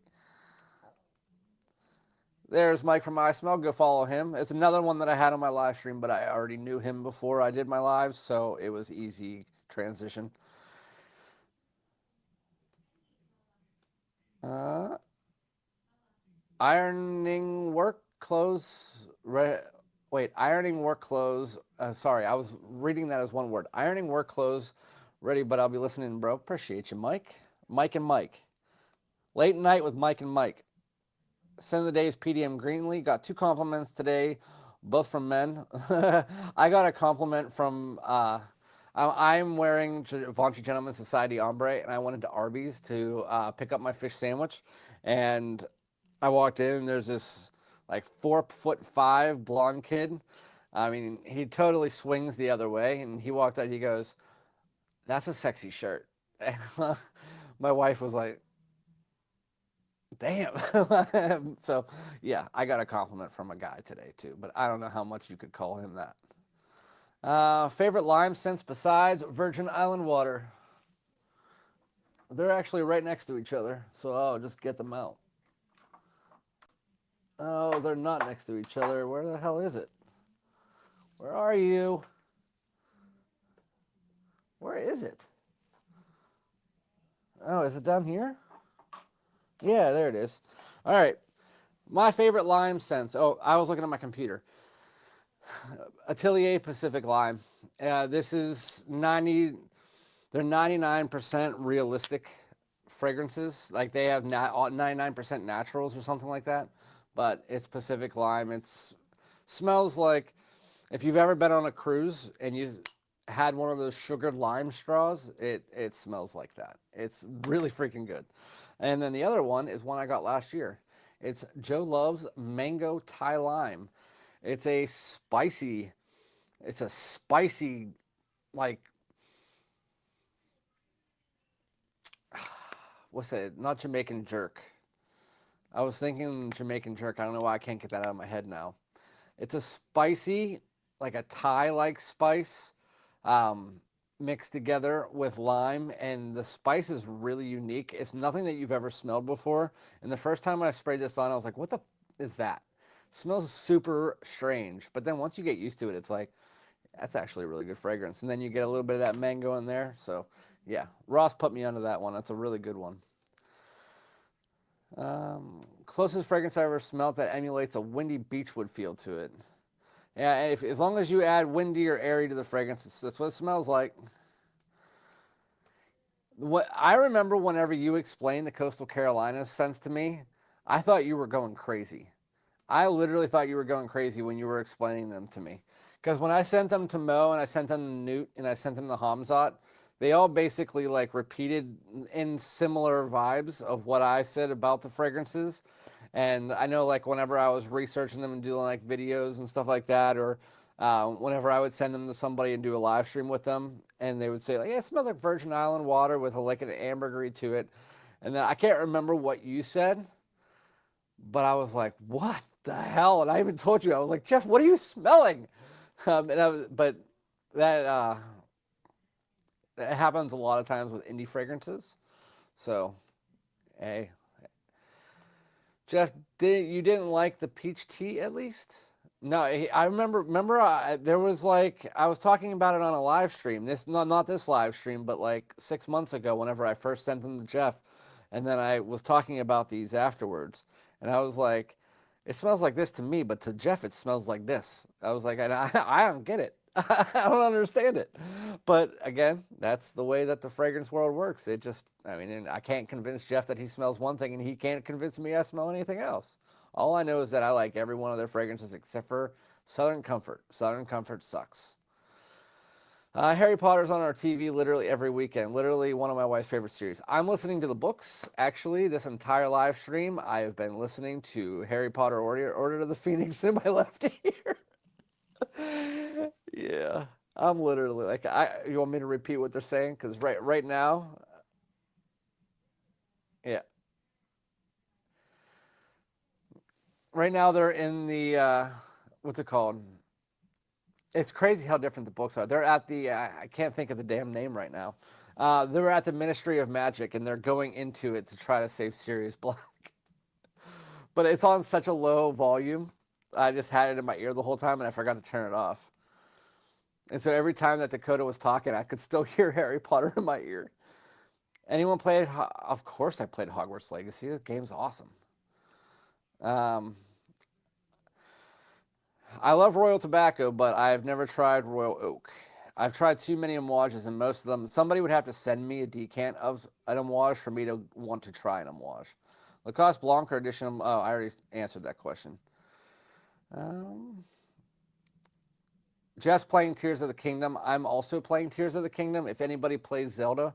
There's Mike from I Smell. Go follow him. It's another one that I had on my live stream, but I already knew him before I did my lives, so it was easy transition. Ironing work clothes. Wait, ironing work clothes. Sorry, I was reading that as one word. Ironing work clothes ready, but I'll be listening, bro. Appreciate you, Mike. Mike and Mike. Late night with Mike and Mike. Send of the day is PDM Greenlee. Got 2 compliments today, both from men. I got a compliment from. I'm wearing Givenchy Gentleman Society ombre, and I went into Arby's to pick up my fish sandwich, and I walked in. And there's this like 4'5" blonde kid. I mean, he totally swings the other way, and he walked out. He goes, "That's a sexy shirt." And my wife was like, damn. So, yeah, I got a compliment from a guy today, too, but I don't know how much you could call him that. Favorite lime scents besides Virgin Island water? They're actually right next to each other, so I'll just get them out. Oh, they're not next to each other. Where the hell is it? Where are you? Where is it? Oh, is it down here? Yeah, there it is. All right. My favorite lime scents. Oh, I was looking at my computer. Atelier Pacific Lime. This is 90. They're 99% realistic fragrances. Like they have 99% naturals or something like that. But it's Pacific Lime. It's smells like if you've ever been on a cruise and you had one of those sugared lime straws, it smells like that. It's really freaking good. And then the other one is one I got last year. It's Joe Love's Mango Thai Lime. It's a spicy, like what's it? Not Jamaican jerk. I was thinking Jamaican jerk. I don't know why I can't get that out of my head now. It's a spicy, like a Thai-like spice, um, mixed together with lime, and the spice is really unique. It's nothing that you've ever smelled before. And the first time I sprayed this on, I was like, "What the is that?" It smells super strange, but then once you get used to it, it's like that's actually a really good fragrance. And then you get a little bit of that mango in there. So yeah, Ross put me onto that one. That's a really good one. Closest fragrance I ever smelled that emulates a windy beechwood feel to it. Yeah, as long as you add windy or airy to the fragrance, that's what it smells like. What I remember whenever you explained the Coastal Carolinas scents to me, I thought you were going crazy. I literally thought you were going crazy when you were explaining them to me. Because when I sent them to Mo and I sent them to Newt and I sent them to Hamzat, they all basically like repeated in similar vibes of what I said about the fragrances. And I know like whenever I was researching them and doing like videos and stuff like that, or whenever I would send them to somebody and do a live stream with them, and they would say like, "Yeah, it smells like Virgin Island water with like an ambergris to it," and then I can't remember what you said, but I was like, "What the hell?" And I even told you, I was like, "Jeff, what are you smelling?" But that that happens a lot of times with indie fragrances. So, hey, Jeff, you didn't like the peach tea at least? No, I remember. There was like I was talking about it on a live stream. This not this live stream, but like 6 months ago, whenever I first sent them to Jeff, and then I was talking about these afterwards, and I was like, "It smells like this to me, but to Jeff, it smells like this." I was like, I don't get it. I don't understand it. But again, that's the way that the fragrance world works. It just, I mean, I can't convince Jeff that he smells one thing, and he can't convince me I smell anything else. All I know is that I like every one of their fragrances except for Southern Comfort. Southern Comfort sucks. Harry Potter's on our TV literally every weekend. Literally one of my wife's favorite series. I'm listening to the books. Actually, this entire live stream, I have been listening to Harry Potter Order of the Phoenix in my left ear. Yeah, I'm literally like, you want me to repeat what they're saying? Because right now, yeah, right now they're in the what's it called? It's crazy how different the books are. They're at the I can't think of the damn name right now. They're at the Ministry of Magic, and they're going into it to try to save Sirius Black. But it's on such a low volume. I just had it in my ear the whole time, and I forgot to turn it off. And so every time that Dakota was talking, I could still hear Harry Potter in my ear. Anyone played? Of course, I played Hogwarts Legacy. The game's awesome. Um, I love Royal Tobacco, but I've never tried Royal Oak. I've tried too many Amouages, and most of them, somebody would have to send me a decant of an Amouage for me to want to try an Amouage. Lacoste Blanc edition. Oh, I already answered that question. Jeff's playing Tears of the Kingdom. I'm also playing Tears of the Kingdom. If anybody plays Zelda,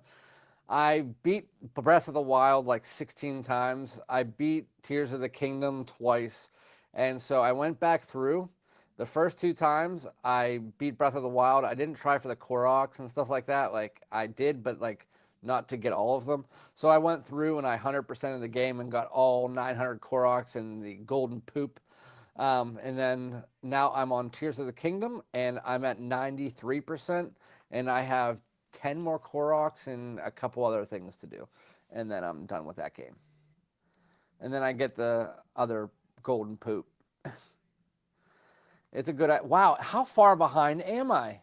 I beat Breath of the Wild like 16 times. I beat Tears of the Kingdom twice. And so I went back through. The first two times I beat Breath of the Wild, I didn't try for the Koroks and stuff like that. Like I did, but like not to get all of them. So I went through and I 100% of the game and got all 900 Koroks and the golden poop. And then now I'm on Tears of the Kingdom and I'm at 93%. And I have 10 more Koroks and a couple other things to do. And then I'm done with that game. And then I get the other golden poop. It's a good, wow, how far behind am I?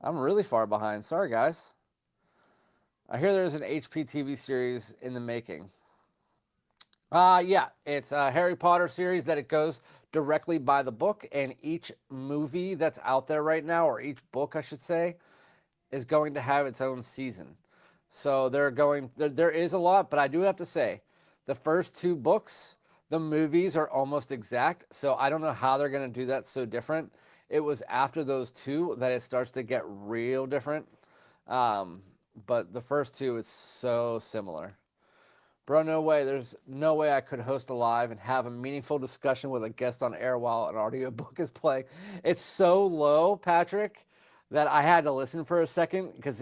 I'm really far behind. Sorry, guys. I hear there's an HP TV series in the making. Yeah, it's a Harry Potter series that it goes directly by the book, and each movie that's out there right now, or each book, I should say, is going to have its own season. So there is a lot, but I do have to say, the first two books, the movies are almost exact. So I don't know how they're going to do that so different. It was after those two that it starts to get real different. But the first two, it's so similar. Bro, no way. There's no way I could host a live and have a meaningful discussion with a guest on air while an audiobook is playing. It's so low, Patrick, that I had to listen for a second because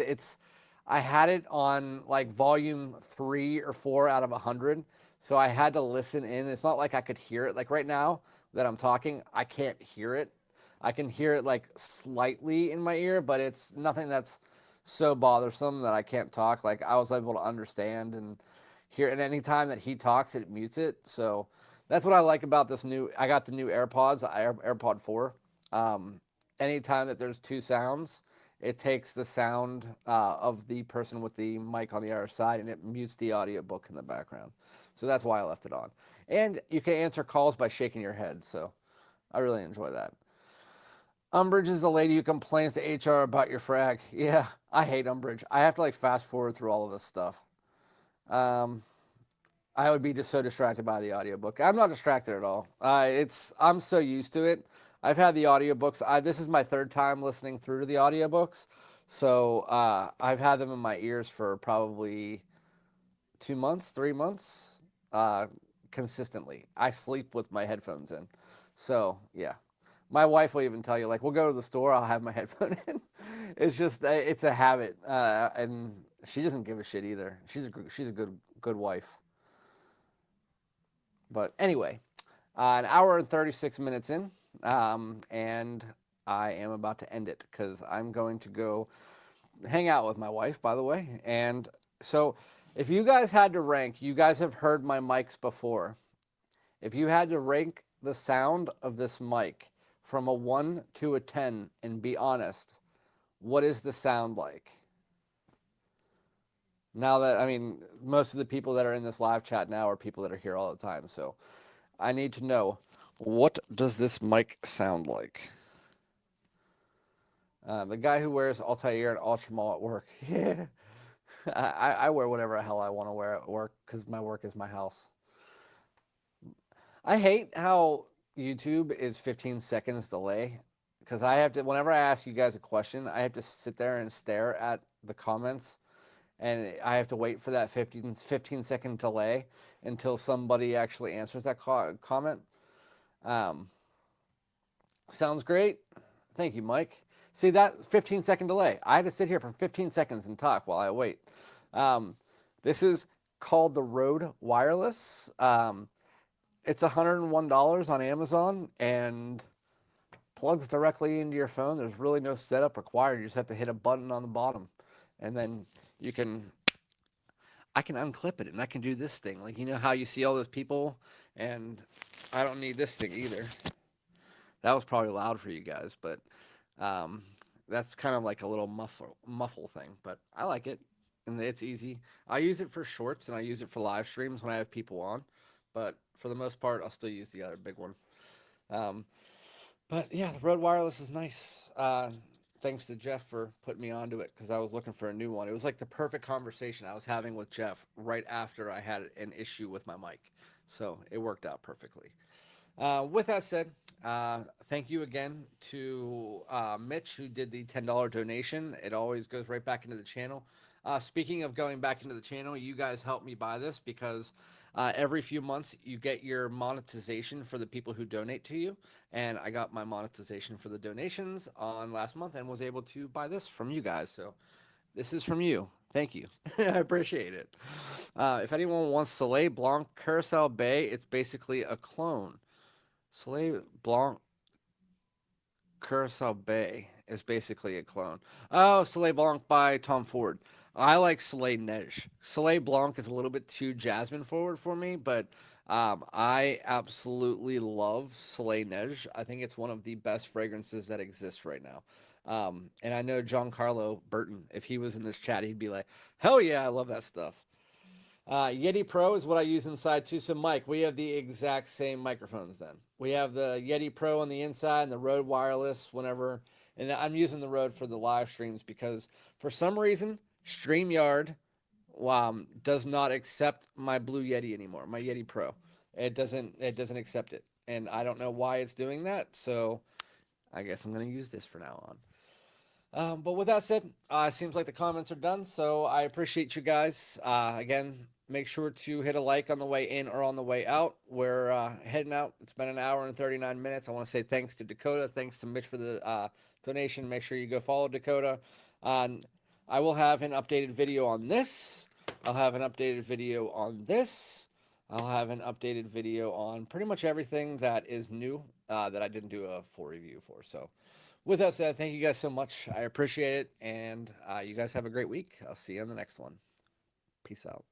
I had it on like volume 3 or 4 out of 100. So I had to listen in. It's not like I could hear it. Like right now that I'm talking, I can't hear it. I can hear it like slightly in my ear, but it's nothing that's so bothersome that I can't talk. Like I was able to understand and hear. And anytime that he talks, it mutes it. So that's what I like about this new. I got the new AirPods, AirPod 4. Anytime that there's two sounds, it takes the sound of the person with the mic on the other side and it mutes the audiobook in the background. So that's why I left it on. And you can answer calls by shaking your head. So I really enjoy that. Umbridge is the lady who complains to HR about your frag. Yeah, I hate Umbridge. I have to like fast forward through all of this stuff. Um, I would be just so distracted by the audiobook. I'm not distracted at all. I'm so used to it. I've had the audiobooks. This is my third time listening through to the audiobooks. So I've had them in my ears for probably 2 months, 3 months, uh, consistently. I sleep with my headphones in. So yeah, my wife will even tell you, like, we'll go to the store, I'll have my headphone in. It's just, it's a habit, and she doesn't give a shit either. She's a good wife. But anyway, an hour and 36 minutes in, and I am about to end it because I'm going to go hang out with my wife, by the way. And so, if you guys had to rank, you guys have heard my mics before. If you had to rank the sound of this mic from a 1 to a 10 and be honest, what is the sound like? Now that, I mean, most of the people that are in this live chat now are people that are here all the time. So I need to know, what does this mic sound like? The guy who wears Altair and Ultramall at work. Yeah. I wear whatever the hell I want to wear at work because my work is my house. I hate how YouTube is 15 seconds delay because I have to, whenever I ask you guys a question, I have to sit there and stare at the comments and I have to wait for that 15-second delay until somebody actually answers that comment. Um, Sounds great. Thank you, Mike. See that 15-second delay? I had to sit here for 15 seconds and talk while I wait. Um, this is called the Rode Wireless. It's $101 on Amazon and plugs directly into your phone. There's really no setup required. You just have to hit a button on the bottom, and then you can. I can unclip it and I can do this thing. Like, you know how you see all those people, and I don't need this thing either. That was probably loud for you guys, but um, that's kind of like a little muffle thing. But I like it, and it's easy. I use it for shorts and I use it for live streams when I have people on. But for the most part, I'll still use the other big one. Um, but yeah, the Rode Wireless is nice. Thanks to Jeff for putting me onto it because I was looking for a new one. It was like the perfect conversation I was having with Jeff right after I had an issue with my mic. So it worked out perfectly. With that said, thank you again to Mitch who did the $10 donation. It always goes right back into the channel. Speaking of going back into the channel, you guys helped me buy this because every few months you get your monetization for the people who donate to you. And I got my monetization for the donations on last month and was able to buy this from you guys. So this is from you. Thank you. I appreciate it. If anyone wants Soleil Blanc Curacao Bay, it's basically a clone. Soleil Blanc Curacao Bay is basically a clone. Oh, Soleil Blanc by Tom Ford. I like Soleil Neige. Soleil Blanc is a little bit too jasmine forward for me, but I absolutely love Soleil Neige. I think it's one of the best fragrances that exists right now. And I know Giancarlo Burton, if he was in this chat, he'd be like, hell yeah, I love that stuff. Yeti Pro is what I use inside too. So, Mike, we have the exact same microphones then. We have the Yeti Pro on the inside and the Rode Wireless whenever. And I'm using the Rode for the live streams because for some reason, StreamYard does not accept my Blue Yeti anymore, my Yeti Pro. It doesn't accept it. And I don't know why it's doing that. So I guess I'm going to use this for now on. But with that said, it seems like the comments are done. So I appreciate you guys. Again, make sure to hit a like on the way in or on the way out. We're heading out. It's been an hour and 39 minutes. I want to say thanks to Dakota. Thanks to Mitch for the donation. Make sure you go follow Dakota. I will have an updated video on this. I'll have an updated video on this. I'll have an updated video on pretty much everything that is new that I didn't do a full review for. So, with that said, thank you guys so much. I appreciate it. And you guys have a great week. I'll see you on the next one. Peace out.